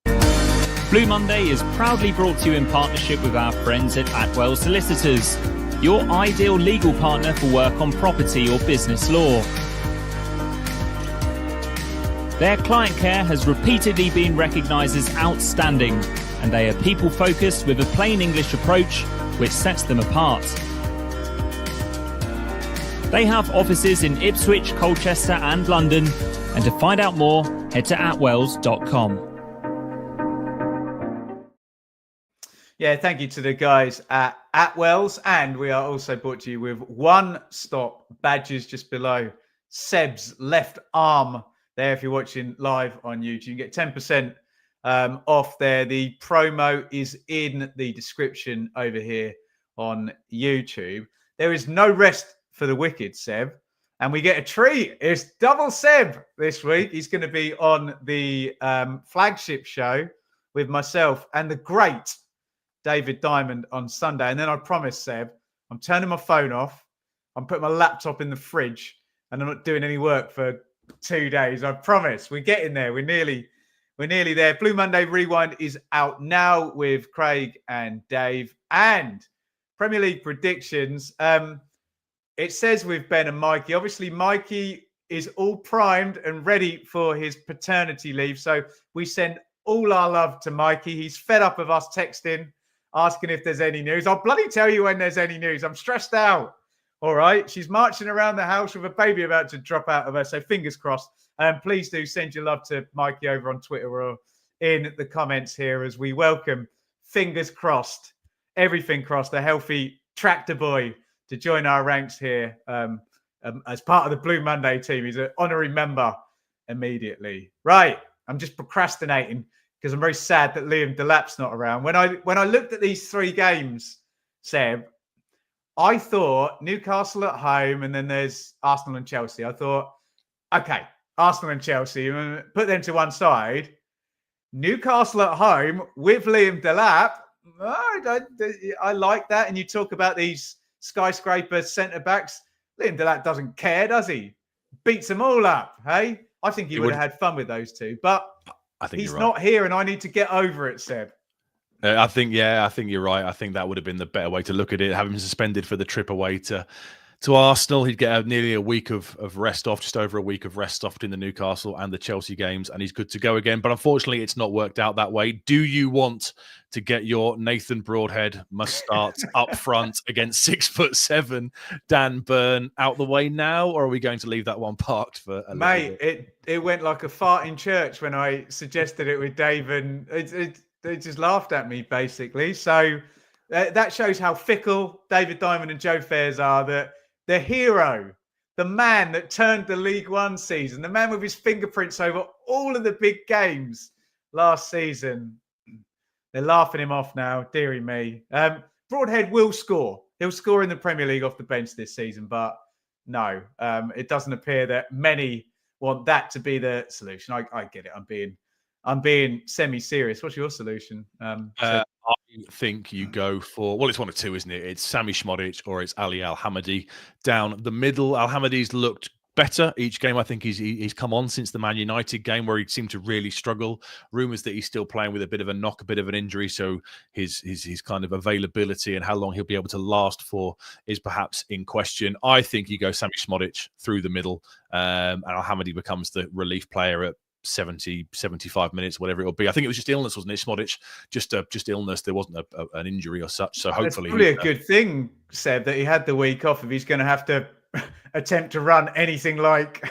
Blue Monday is proudly brought to you in partnership with our friends at Atwell Solicitors, your ideal legal partner for work on property or business law. Their client care has repeatedly been recognised as outstanding, and they are people-focused with a plain English approach which sets them apart. They have offices in Ipswich, Colchester and London, and to find out more, head to atwells.com. Yeah, thank you to the guys at Atwells. And we are also brought to you with One Stop badges just below Seb's left arm there. If you're watching live on YouTube, you get 10% off there. The promo is in the description over here on YouTube. There is no rest for the wicked, Seb. And we get a treat. It's double Seb this week. He's going to be on the Flagship show with myself and the great David Diamond on Sunday. And then I promise, Seb, I'm turning my phone off. I'm putting my laptop in the fridge and I'm not doing any work for 2 days. I promise. We're getting there. We're nearly there. Blue Monday Rewind is out now with Craig and Dave. And Premier League predictions. It says with Ben and Mikey. Obviously, Mikey is all primed and ready for his paternity leave. So we send all our love to Mikey. He's fed up of us texting, asking if there's any news. I'll bloody tell you when there's any news. I'm stressed out. All right. She's marching around the house with a baby about to drop out of her. So fingers crossed. Please do send your love to Mikey over on Twitter or in the comments here as we welcome, fingers crossed, everything crossed, a healthy tractor boy to join our ranks here as part of the Blue Monday team. He's an honorary member immediately. Right. I'm just procrastinating because I'm very sad that Liam Delap's not around. When I looked at these 3 games, Seb, I thought Newcastle at home and then there's Arsenal and Chelsea. I thought, okay, Arsenal and Chelsea, put them to one side. Newcastle at home with Liam Delap. I like that. And you talk about these skyscraper centre-backs. Liam Delap doesn't care, does he? Beats them all up, hey? I think he would have had fun with those two, but I think he's you're right. not here, and I need to get over it, Seb. I think you're right. I think that would have been the better way to look at it. Having him suspended for the trip away to Arsenal, he'd get nearly a week of rest off, just over a week of rest off between the Newcastle and the Chelsea games, and he's good to go again. But unfortunately, it's not worked out that way. Do you want to get your Nathan Broadhead must start up front against 6'7" Dan Burn out the way now, or are we going to leave that one parked for a Mate, little bit? it went like a fart in church when I suggested it with Dave, and they just laughed at me, basically. So that shows how fickle David Diamond and Joe Fairs are, that the hero, the man that turned the League One season, the man with his fingerprints over all of the big games last season, they're laughing him off now, dearie me. Broadhead will score. He'll score in the Premier League off the bench this season, but no, it doesn't appear that many want that to be the solution. I get it. I'm being semi-serious. What's your solution? I think you go for, well, it's one of two, isn't it? It's Sami Šmodić or it's Ali Al-Hamadi down the middle. Al-Hamadi's looked better each game. I think he's come on since the Man United game where he seemed to really struggle. Rumours that he's still playing with a bit of a knock, a bit of an injury. So his kind of availability and how long he'll be able to last for is perhaps in question. I think you go Sami Šmodić through the middle, and Al-Hamadi becomes the relief player at 70, 75 minutes, whatever it'll be. I think it was just illness, wasn't it, Šmodić? Just illness. There wasn't an injury or such. So hopefully, it's probably a good thing, Seb, that he had the week off if he's going to have to attempt to run anything like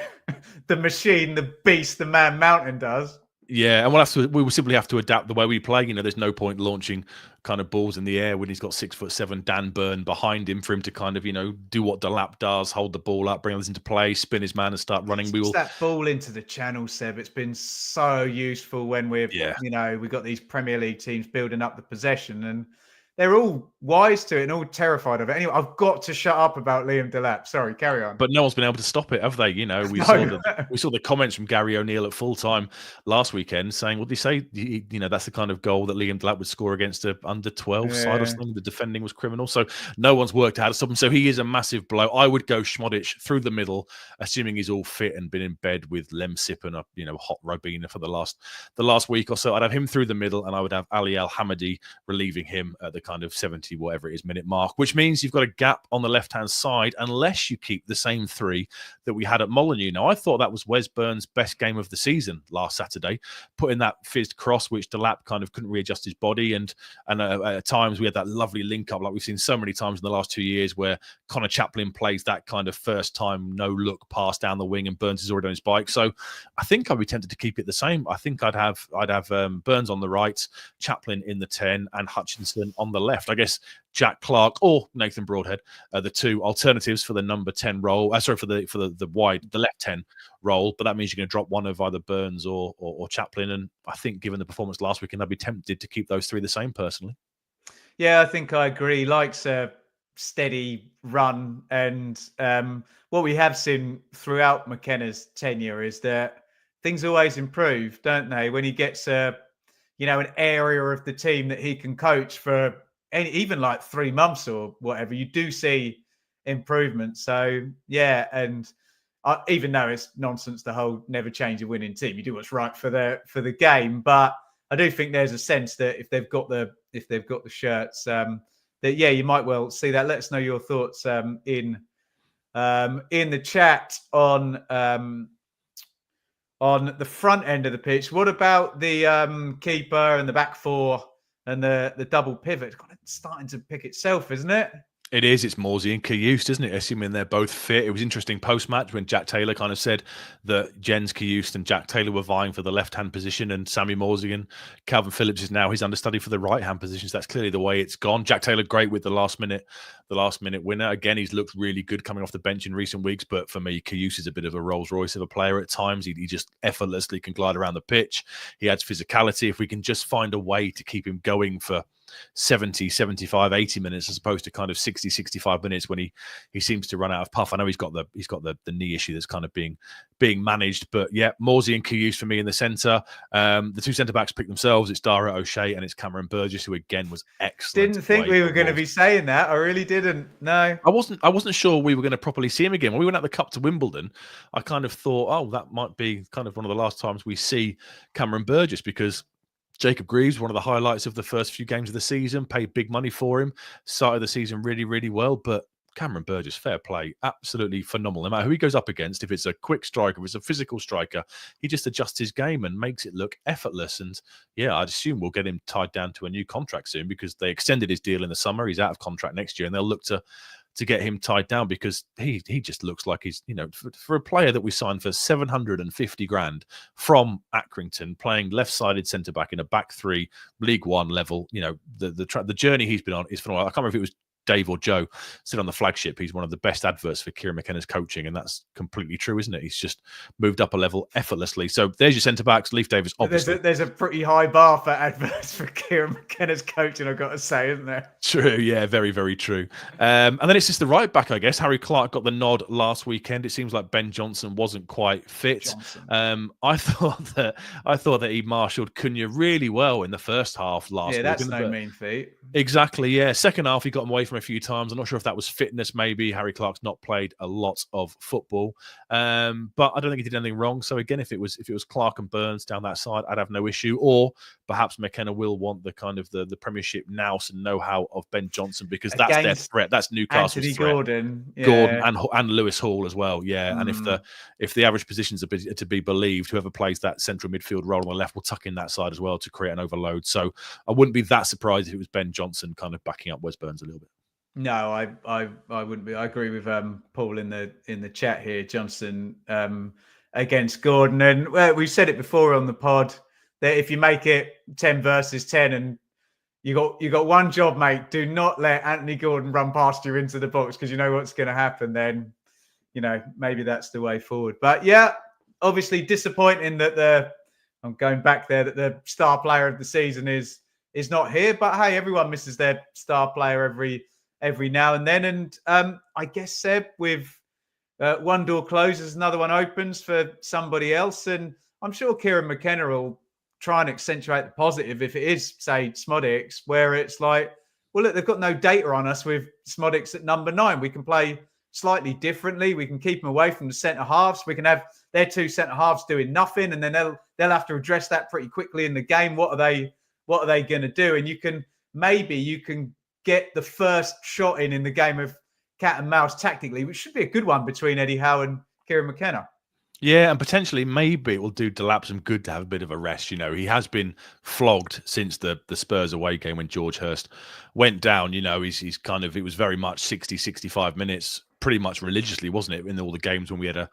the machine, the beast, the Man Mountain does. Yeah, and we will simply have to adapt the way we play. You know, there's no point launching kind of balls in the air when he's got 6'7" Dan Burn behind him for him to kind of, you know, do what Delap does, hold the ball up, bring others into play, spin his man and start running. It's that ball into the channel, Seb. It's been so useful when we've got these Premier League teams building up the possession, and they're all wise to it and all terrified of it. Anyway, I've got to shut up about Liam Delap. Sorry, carry on. But no one's been able to stop it, have they? You know, we saw the comments from Gary O'Neill at full time last weekend saying, what did he say? You know, that's the kind of goal that Liam Delap would score against a under 12 side or something. The defending was criminal. So no one's worked out how to stop him. So he is a massive blow. I would go Šmodić through the middle, assuming he's all fit and been in bed with Lemsip and a hot Robina for the last week or so. I'd have him through the middle, and I would have Ali Al-Hamadi relieving him at the kind of 70 whatever it is minute mark, which means you've got a gap on the left hand side unless you keep the same three that we had at Molineux. Now I thought that was Wes Burn's best game of the season last Saturday, putting that fizzed cross which Delap kind of couldn't readjust his body, and at times we had that lovely link up like we've seen so many times in the last 2 years where Connor Chaplin plays that kind of first time no look pass down the wing and Burns is already on his bike. So I think I'd be tempted to keep it the same. I think I'd have Burns on the right, Chaplin in the 10 and Hutchinson on the left. I guess Jack Clark or Nathan Broadhead are the two alternatives for the number 10 role. For the left 10 role, but that means you're going to drop one of either Burns or Chaplin. And I think given the performance last weekend, I'd be tempted to keep those three the same personally. Yeah, I think I agree. Likes a steady run, and what we have seen throughout McKenna's tenure is that things always improve, don't they? When he gets an area of the team that he can coach for even like 3 months or whatever, you do see improvement. So yeah, and even though it's nonsense, the whole never change a winning team, you do what's right for the game. But I do think there's a sense that if they've got the shirts, that you might well see that. Let us know your thoughts in the chat on the front end of the pitch. What about the keeper and the back four and the double pivot? It's starting to pick itself, isn't it? It is. It's Morsey and Kayuse, isn't it? Assuming they're both fit. It was interesting post-match when Jack Taylor kind of said that Jens Kayuse and Jack Taylor were vying for the left-hand position, and Sammy Morsey and Calvin Phillips is now his understudy for the right-hand position. So that's clearly the way it's gone. Jack Taylor, great with the last minute winner. Again, he's looked really good coming off the bench in recent weeks. But for me, Kayuse is a bit of a Rolls Royce of a player at times. He just effortlessly can glide around the pitch. He adds physicality. If we can just find a way to keep him going for 70, 75, 80 minutes as opposed to kind of 60, 65 minutes when he seems to run out of puff. I know he's got the knee issue that's kind of being managed, but yeah, Morsey and Kuyus for me in the centre. The two centre backs pick themselves. It's Dara O'Shea and it's Cameron Burgess, who again was excellent. Didn't think we were going to be saying that. I really didn't. No, I wasn't sure we were going to properly see him again. When we went out the Cup to Wimbledon, I kind of thought, oh, that might be kind of one of the last times we see Cameron Burgess, because Jacob Greaves, one of the highlights of the first few games of the season, paid big money for him, started the season really, really well. But Cameron Burgess, fair play, absolutely phenomenal. No matter who he goes up against, if it's a quick striker, if it's a physical striker, he just adjusts his game and makes it look effortless. And yeah, I'd assume we'll get him tied down to a new contract soon, because they extended his deal in the summer. He's out of contract next year, and they'll look to get him tied down, because he just looks like he's, for a player that we signed for 750 grand from Accrington, playing left-sided centre-back in a back three, League One level, the journey he's been on is phenomenal. I can't remember if it was Dave or Joe said on the Flagship, he's one of the best adverts for Kieran McKenna's coaching, and that's completely true, isn't it? He's just moved up a level effortlessly. So there's your centre backs. Leif Davis, obviously. There's a pretty high bar for adverts for Kieran McKenna's coaching, I've got to say, isn't there? True, yeah, very, very true. And then it's just the right back, I guess. Harry Clark got the nod last weekend. It seems like Ben Johnson wasn't quite fit. I thought that he marshalled Cunha really well in the first half last week. Yeah, that's no mean feat. Exactly, yeah. Second half, he got him away from a few times. I'm not sure if that was fitness, maybe. Harry Clark's not played a lot of football. But I don't think he did anything wrong. So again, if it was Clark and Burns down that side, I'd have no issue. Or perhaps McKenna will want the kind of the Premiership nous and know-how of Ben Johnson, because that's their threat. That's Newcastle's Anthony threat. Gordon and Lewis Hall as well. Yeah. And if the average positions are to be believed, whoever plays that central midfield role on the left will tuck in that side as well to create an overload. So I wouldn't be that surprised if it was Ben Johnson kind of backing up Wes Burns a little bit. No, I wouldn't be. I agree with Paul in the chat here. Johnson against Gordon, and we've said it before on the pod that if you make it 10 versus 10 and you got one job, mate, do not let Anthony Gordon run past you into the box, because you know what's going to happen then. Maybe that's the way forward. But yeah, obviously disappointing that I'm going back there, that the star player of the season is not here. But hey, everyone misses their star player every now and then. And I guess, Seb, with one door closes, another one opens for somebody else. And I'm sure Kieran McKenna will try and accentuate the positive if it is, say, Smodics, where it's like, well, look, they've got no data on us with Smodics at number 9. We can play slightly differently. We can keep them away from the centre halves. We can have their two centre halves doing nothing, and then they'll have to address that pretty quickly in the game. What are they going to do? And you can get the first shot in the game of cat and mouse tactically, which should be a good one between Eddie Howe and Kieran McKenna. Yeah, and potentially maybe it will do Delap some good to have a bit of a rest. He has been flogged since the Spurs away game when George Hurst went down. He's kind of, it was very much 60, 65 minutes, pretty much religiously, wasn't it? In all the games when we had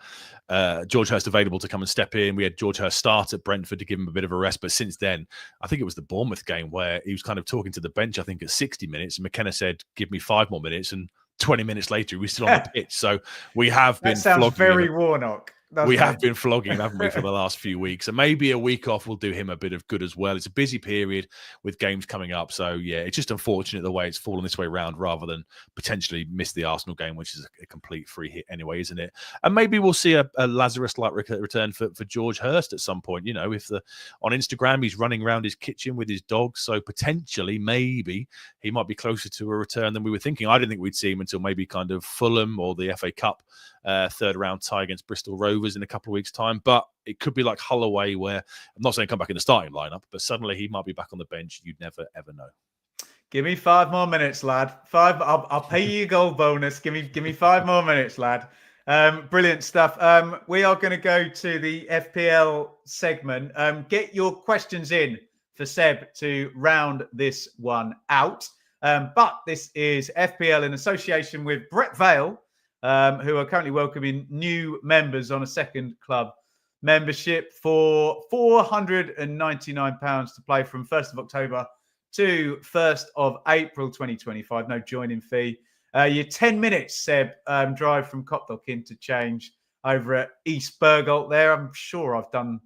George Hurst available to come and step in. We had George Hurst start at Brentford to give him a bit of a rest. But since then, I think it was the Bournemouth game where he was kind of talking to the bench, I think at 60 minutes. And McKenna said, give me 5 more minutes. And 20 minutes later, he was still on the pitch. So we have been flogging. That sounds very Warnock. We have been flogging him, haven't we, for the last few weeks? And maybe a week off will do him a bit of good as well. It's a busy period with games coming up. So, yeah, it's just unfortunate the way it's fallen this way round, rather than potentially miss the Arsenal game, which is a complete free hit anyway, isn't it? And maybe we'll see a Lazarus-like return for George Hurst at some point. If on Instagram he's running around his kitchen with his dog. So potentially, maybe he might be closer to a return than we were thinking. I didn't think we'd see him until maybe kind of Fulham or the FA Cup third round tie against Bristol Rovers in a couple of weeks' time. But it could be like Holloway, where I'm not saying come back in the starting lineup, but suddenly he might be back on the bench. You'd never ever know. Give me 5 more minutes, lad. 5. I'll pay you your goal bonus. Give me 5 more minutes, lad. Brilliant stuff. We are going to go to the FPL segment. Get your questions in for Seb to round this one out. But this is FPL in association with Brett Vale, who are currently welcoming new members on a second club membership for £499 to play from 1st of October to 1st of April 2025. No joining fee. Your 10 minutes, Seb, drive from Copdock Interchange over at East Bergholt there. I'm sure I've done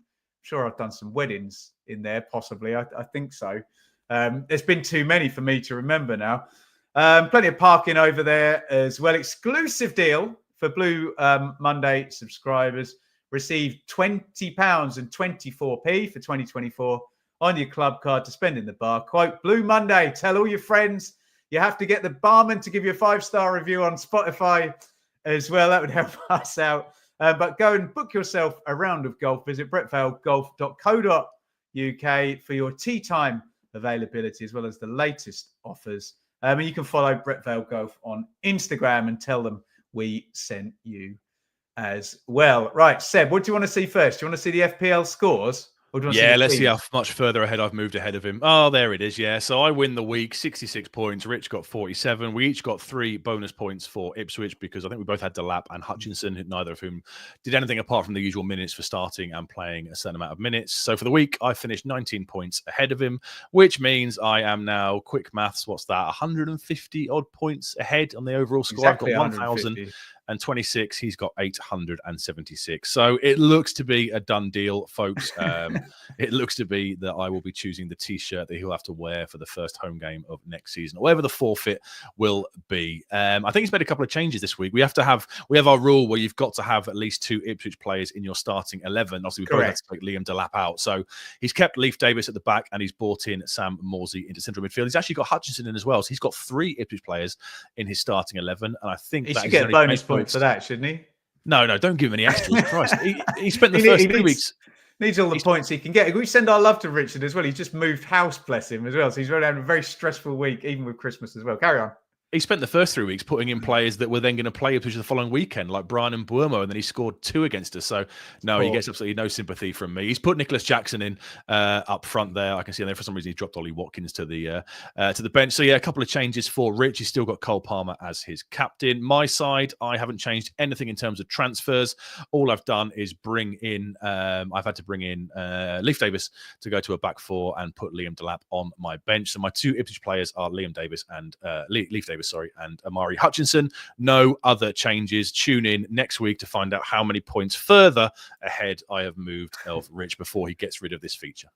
some weddings in there, possibly. I think so. There's been too many for me to remember now. Plenty of parking over there as well. Exclusive deal for Blue Monday subscribers. Receive £20 and 24p for 2024 on your club card to spend in the bar. Quote, Blue Monday, tell all your friends. You have to get the barman to give you a 5-star review on Spotify as well. That would help us out. But go and book yourself a round of golf. Visit bretvalegolf.co.uk for your tea time availability, as well as the latest offers. And you can follow Brett Vale Golf on Instagram and tell them we sent you as well. Right, Seb, what do you want to see first? Do you want to see the FPL scores? Yeah, let's see how much further ahead I've moved ahead of him. Oh, there it is. Yeah, so I win the week, 66 points. Rich got 47. We each got 3 bonus points for Ipswich because I think we both had Delap and Hutchinson, neither of whom did anything apart from the usual minutes for starting and playing a certain amount of minutes. So for the week, I finished 19 points ahead of him, which means I am now, quick maths, what's that, 150 odd points ahead on the overall score. Exactly, I've got 1,026. He's got 876. So it looks to be a done deal, folks. It looks to be that I will be choosing the T-shirt that he'll have to wear for the first home game of next season, or whatever the forfeit will be. I think he's made a couple of changes this week. We have our rule where you've got to have at least 2 Ipswich players in your starting 11. Obviously, we both had to take Liam Delap out. So he's kept Leif Davis at the back and he's brought in Sam Morsey into central midfield. He's actually got Hutchinson in as well. So he's got 3 Ipswich players in his starting 11. And I think he should get a bonus point for that, shouldn't he? No, don't give him any extras. Christ, he spent the first 3 weeks. Needs all the points he can get. We send our love to Richard as well. He's just moved house, bless him, as well. So he's really having a very stressful week, even with Christmas as well. Carry on. He spent the first 3 weeks putting in players that were then going to play Ipswich the following weekend, like Brian and Buomo, and then he scored 2 against us. So, no, he gets absolutely no sympathy from me. He's put Nicholas Jackson in up front there. I can see there for some reason he dropped Ollie Watkins to the bench. So, yeah, a couple of changes for Rich. He's still got Cole Palmer as his captain. My side, I haven't changed anything in terms of transfers. All I've done is bring in, I've had to bring in Leif Davis to go to a back 4 and put Liam Delap on my bench. So, my 2 Ipswich players are Liam Davis and Leif Davis, and Amari Hutchinson. No other changes. Tune in next week to find out how many points further ahead I have moved of Rich before he gets rid of this feature.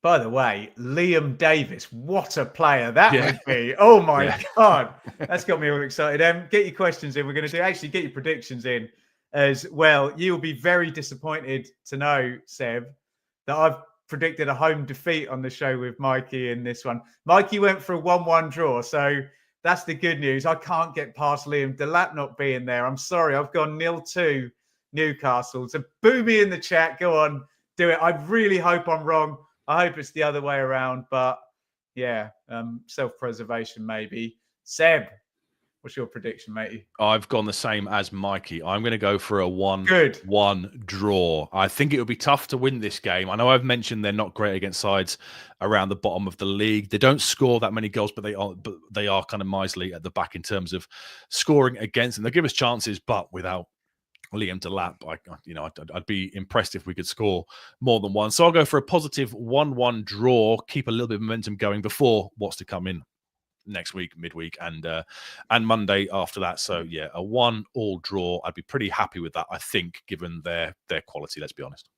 By the way, Liam Davis, what a player that would be. Oh my God. That's got me all excited. Get your questions in. We're going to get your predictions in as well. You'll be very disappointed to know, Seb, that I've predicted a home defeat on the show with Mikey in this one. Mikey went for a 1-1 draw, so that's the good news. I can't get past Liam Delap not being there. I'm sorry. I've gone 0-2 Newcastle. So boo me in the chat. Go on, do it. I really hope I'm wrong. I hope it's the other way around. But yeah, self-preservation maybe. Seb, what's your prediction, matey? I've gone the same as Mikey. I'm going to go for a 1-1 draw. I think it would be tough to win this game. I know I've mentioned they're not great against sides around the bottom of the league. They don't score that many goals, but they are kind of miserly at the back in terms of scoring against them. They give us chances, but without Liam Delap, I'd be impressed if we could score more than one. So I'll go for a positive 1-1 draw, keep a little bit of momentum going before what's to come in next week, midweek, and Monday after that. So yeah, a 1-1 draw. I'd be pretty happy with that, I think, given their quality. Let's be honest.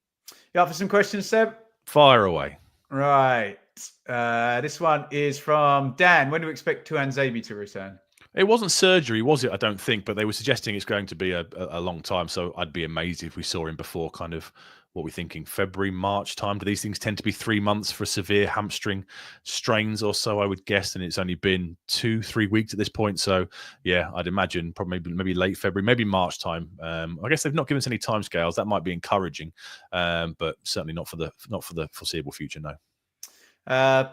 You up for some questions, Seb? Fire away. Right. This one is from Dan. When do we expect Tuan Zabi to return? It wasn't surgery, was it? I don't think, but they were suggesting it's going to be a long time. So I'd be amazed if we saw him before kind of, what we're thinking, February, March time. Do these things tend to be 3 months for severe hamstring strains or so, I would guess? And it's only been 2-3 weeks at this point. So yeah, I'd imagine probably maybe late February, maybe March time. I guess they've not given us any timescales. That might be encouraging, but certainly not for the foreseeable future. No.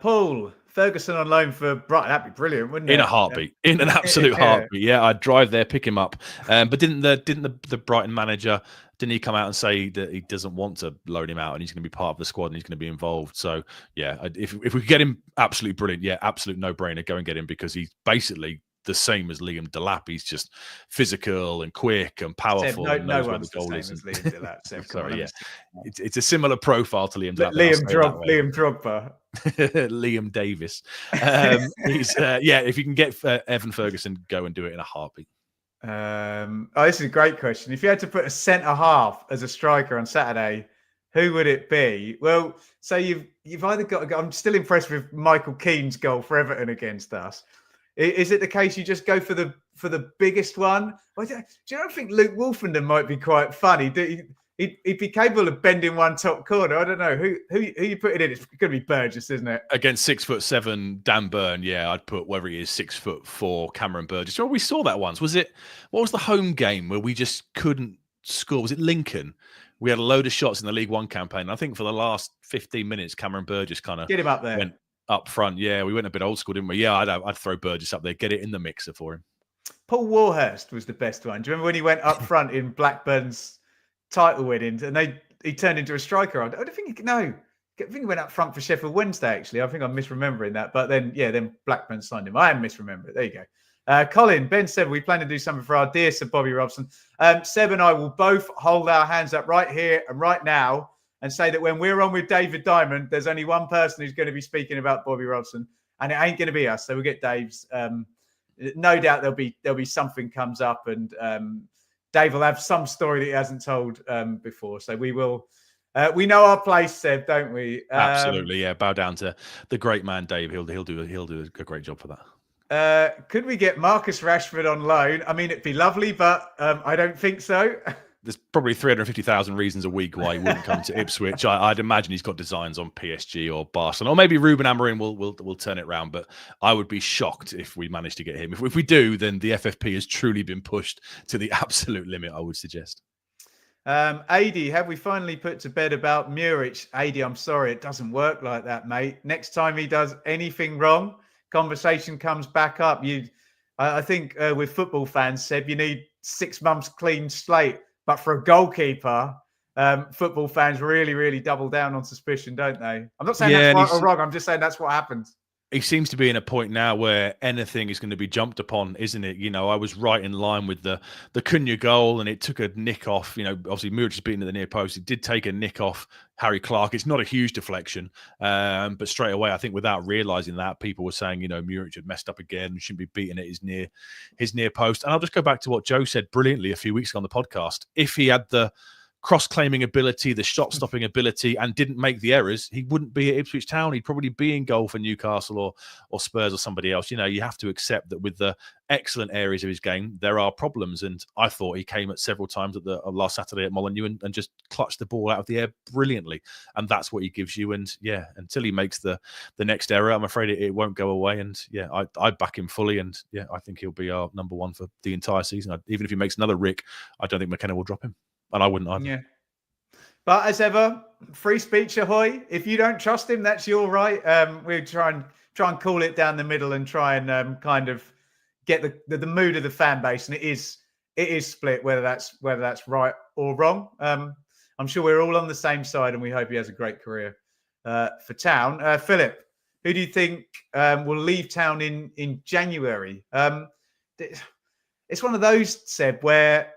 Paul, Ferguson on loan for Brighton. That'd be brilliant, wouldn't it? In a heartbeat, in an absolute heartbeat. Yeah, I'd drive there, pick him up. But didn't the Brighton manager, didn't he come out and say that he doesn't want to loan him out and he's going to be part of the squad and he's going to be involved? So yeah, if we could get him, absolutely brilliant. Yeah, absolute no-brainer. Go and get him because he's basically the same as Liam Delap. He's just physical and quick and powerful. Seb, and no knows one's the goal the is. same as Liam Delap. Seb, sorry, yeah, it's a similar profile to Liam Delap. Liam Drogba. Liam Davis. He's if you can get Evan Ferguson, go and do it in a heartbeat. This is a great question. If you had to put a centre half as a striker on Saturday, Who would it be? Well, so you've either got to go. I'm still impressed with Michael Keane's goal for Everton against us. Is it the case you just go for the biggest one? Do you not think Luke Wolfenden might be quite funny? He'd be capable of bending one top corner. I don't know who you put it in. It's going to be Burgess, isn't it? Against 6'7" Dan Burn, yeah, I'd put whether he is 6'4" Cameron Burgess. Well, we saw that once. What was the home game where we just couldn't score? Was it Lincoln? We had a load of shots in the League One campaign. I think for the last 15 minutes, Cameron Burgess kind of get him up there. Went up front. Yeah, we went a bit old school, didn't we? Yeah, I'd throw Burgess up there, get it in the mixer for him. Paul Warhurst was the best one. Do you remember when he went up front in Blackburn's title winning and he turned into a striker? I don't think I think he went up front for Sheffield Wednesday, actually. I think I'm misremembering that. But then Blackburn signed him. I am misremembering. There you go. Colin, Ben said we plan to do something for our dear Sir Bobby Robson. Seb and I will both hold our hands up right here and right now and say that when we're on with David Diamond, there's only one person who's going to be speaking about Bobby Robson, and it ain't going to be us. So we'll get Dave's. No doubt there'll be something comes up, and Dave will have some story that he hasn't told before. So we will. We know our place, Seb, don't we? Absolutely, yeah. Bow down to the great man, Dave. He'll do a great job for that. Could we get Marcus Rashford on loan? I mean, it'd be lovely, but I don't think so. There's probably 350,000 reasons a week why he wouldn't come to Ipswich. I'd imagine he's got designs on PSG or Barcelona, or maybe Ruben Amorim will turn it around. But I would be shocked if we manage to get him. If we do, then the FFP has truly been pushed to the absolute limit, I would suggest. Adi, have we finally put to bed about Muric? Adi, I'm sorry, it doesn't work like that, mate. Next time he does anything wrong, conversation comes back up. I think with football fans, Seb, you need 6 months clean slate. But for a goalkeeper, football fans really, really double down on suspicion, don't they? I'm not saying that's right or wrong. I'm just saying that's what happens. He seems to be in a point now where anything is going to be jumped upon, isn't it? You know, I was right in line with the Cunha goal, and it took a nick off. You know, obviously Muric is beaten at the near post. It did take a nick off Harry Clark. It's not a huge deflection, but straight away, I think without realising that, people were saying, you know, Muric had messed up again and shouldn't be beaten at his near post. And I'll just go back to what Joe said brilliantly a few weeks ago on the podcast. If he had the cross-claiming ability, the shot-stopping ability, and didn't make the errors, he wouldn't be at Ipswich Town. He'd probably be in goal for Newcastle or Spurs or somebody else. You know, you have to accept that with the excellent areas of his game, there are problems. And I thought he came at several times at the last Saturday at Molineux and just clutched the ball out of the air brilliantly. And that's what he gives you. And yeah, until he makes the next error, I'm afraid it won't go away. And yeah, I back him fully. And yeah, I think he'll be our number one for the entire season. Even if he makes another Rick, I don't think McKenna will drop him. And I wouldn't either. Yeah. But as ever, free speech ahoy. If you don't trust him, that's your right. We'll try and call it down the middle and try and kind of get the mood of the fan base. And it is split, whether that's right or wrong. I'm sure we're all on the same side, and we hope he has a great career for Town. Philip, who do you think will leave Town in January? It's one of those, Seb, where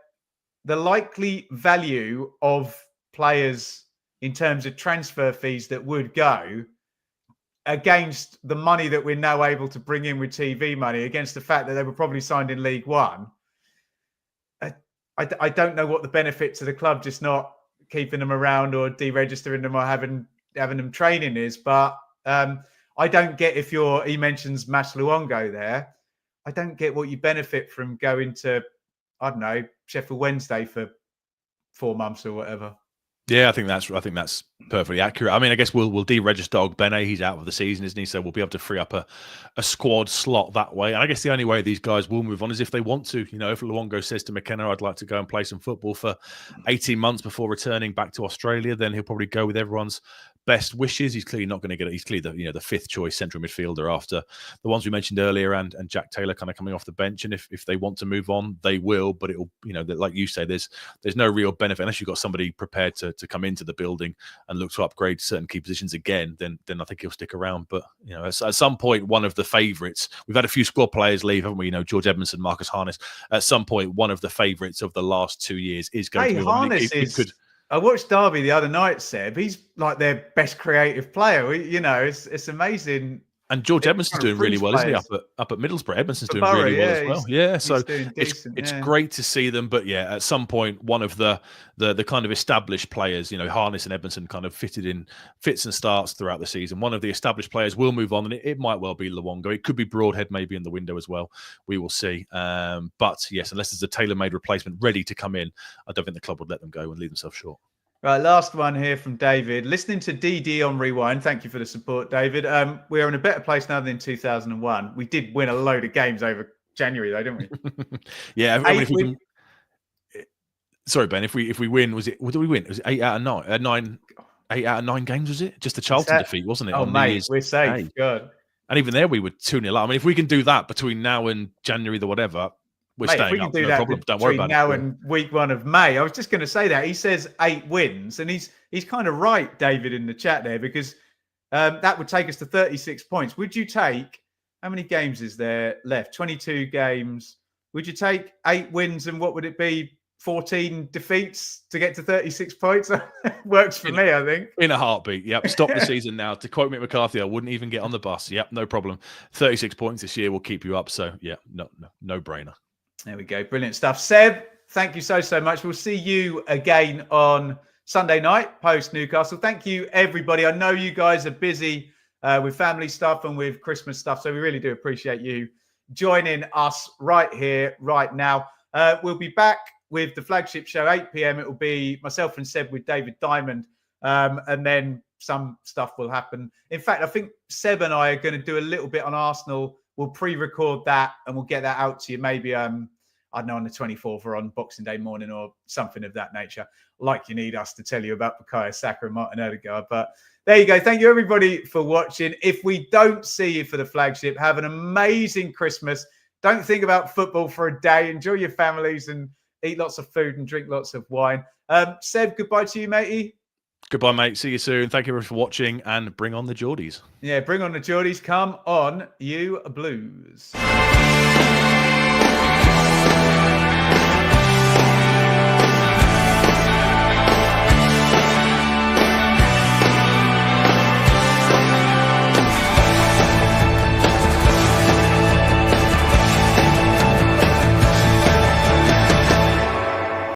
the likely value of players in terms of transfer fees that would go against the money that we're now able to bring in with TV money, against the fact that they were probably signed in League One. I don't know what the benefit to the club just not keeping them around or deregistering them or having them training is, but I don't get he mentions Mas Luongo there. I don't get what you benefit from going to, I don't know, Sheffield Wednesday for 4 months or whatever. Yeah, I think that's perfectly accurate. I mean, I guess we'll deregister Ogbene. He's out of the season, isn't he? So we'll be able to free up a squad slot that way. And I guess the only way these guys will move on is if they want to. You know, if Luongo says to McKenna, "I'd like to go and play some football for 18 months before returning back to Australia," then he'll probably go with everyone's best wishes. He's clearly not going to get it. He's clearly the fifth choice central midfielder after the ones we mentioned earlier and Jack Taylor kind of coming off the bench. And if they want to move on, they will. But it'll, like you say, there's no real benefit unless you've got somebody prepared to come into the building and look to upgrade certain key positions again. Then I think he'll stick around. But at some point, one of the favourites. We've had a few squad players leave, haven't we? George Edmondson, Marcus Harness. At some point, one of the favourites of the last 2 years is going to move on. I watched Derby the other night, Seb. He's like their best creative player. It's amazing And George Edmondson's doing really well, isn't he? Up at Middlesbrough, Edmondson's doing really well as well. Yeah, so it's great to see them. But yeah, at some point, one of the kind of established players, Harness and Edmondson kind of fits and starts throughout the season. One of the established players will move on, and it might well be Luongo. It could be Broadhead maybe in the window as well. We will see. But yes, unless there's a tailor-made replacement ready to come in, I don't think the club would let them go and leave themselves short. Right, last one here from David. Listening to DD on Rewind. Thank you for the support, David. We are in a better place now than in 2001. We did win a load of games over January, though, didn't we? Yeah. If we can... Sorry, Ben. If we win, what did we win? Was it 8 out of 9? 8 out of 9 games, was it? Just the Charlton defeat, wasn't it? Oh, mate, we're safe. Good. And even there, we were 2-0 up. I mean, if we can do that between now and January the whatever, we're staying we can up. Do no that problem. Don't worry about now it. and week 1 of May. I was just going to say that. He says 8 wins, and he's kind of right, David, in the chat there, because that would take us to 36 points. Would you take, how many games is there left? 22 games. Would you take 8 wins and what would it be? 14 defeats to get to 36 points? Works for me, I think. In a heartbeat. Yep. Stop the season now. To quote Mick McCarthy, I wouldn't even get on the bus. Yep. No problem. 36 points this year will keep you up. So yeah, no brainer. There we go. Brilliant stuff. Seb, thank you so much. We'll see you again on Sunday night post Newcastle. Thank you, everybody. I know you guys are busy with family stuff and with Christmas stuff, so we really do appreciate you joining us right here, right now. We'll be back with the flagship show, 8 p.m. It will be myself and Seb with David Diamond, and then some stuff will happen. In fact, I think Seb and I are going to do a little bit on Arsenal. We'll pre-record that and we'll get that out to you maybe, I don't know, on the 24th or on Boxing Day morning or something of that nature, like you need us to tell you about Bukayo Saka and Martin Odegaard. But there you go. Thank you, everybody, for watching. If we don't see you for the flagship, have an amazing Christmas. Don't think about football for a day. Enjoy your families and eat lots of food and drink lots of wine. Seb, goodbye to you, matey. Goodbye, mate. See you soon. Thank you for watching, and bring on the Geordies. Yeah, bring on the Geordies. Come on, you Blues.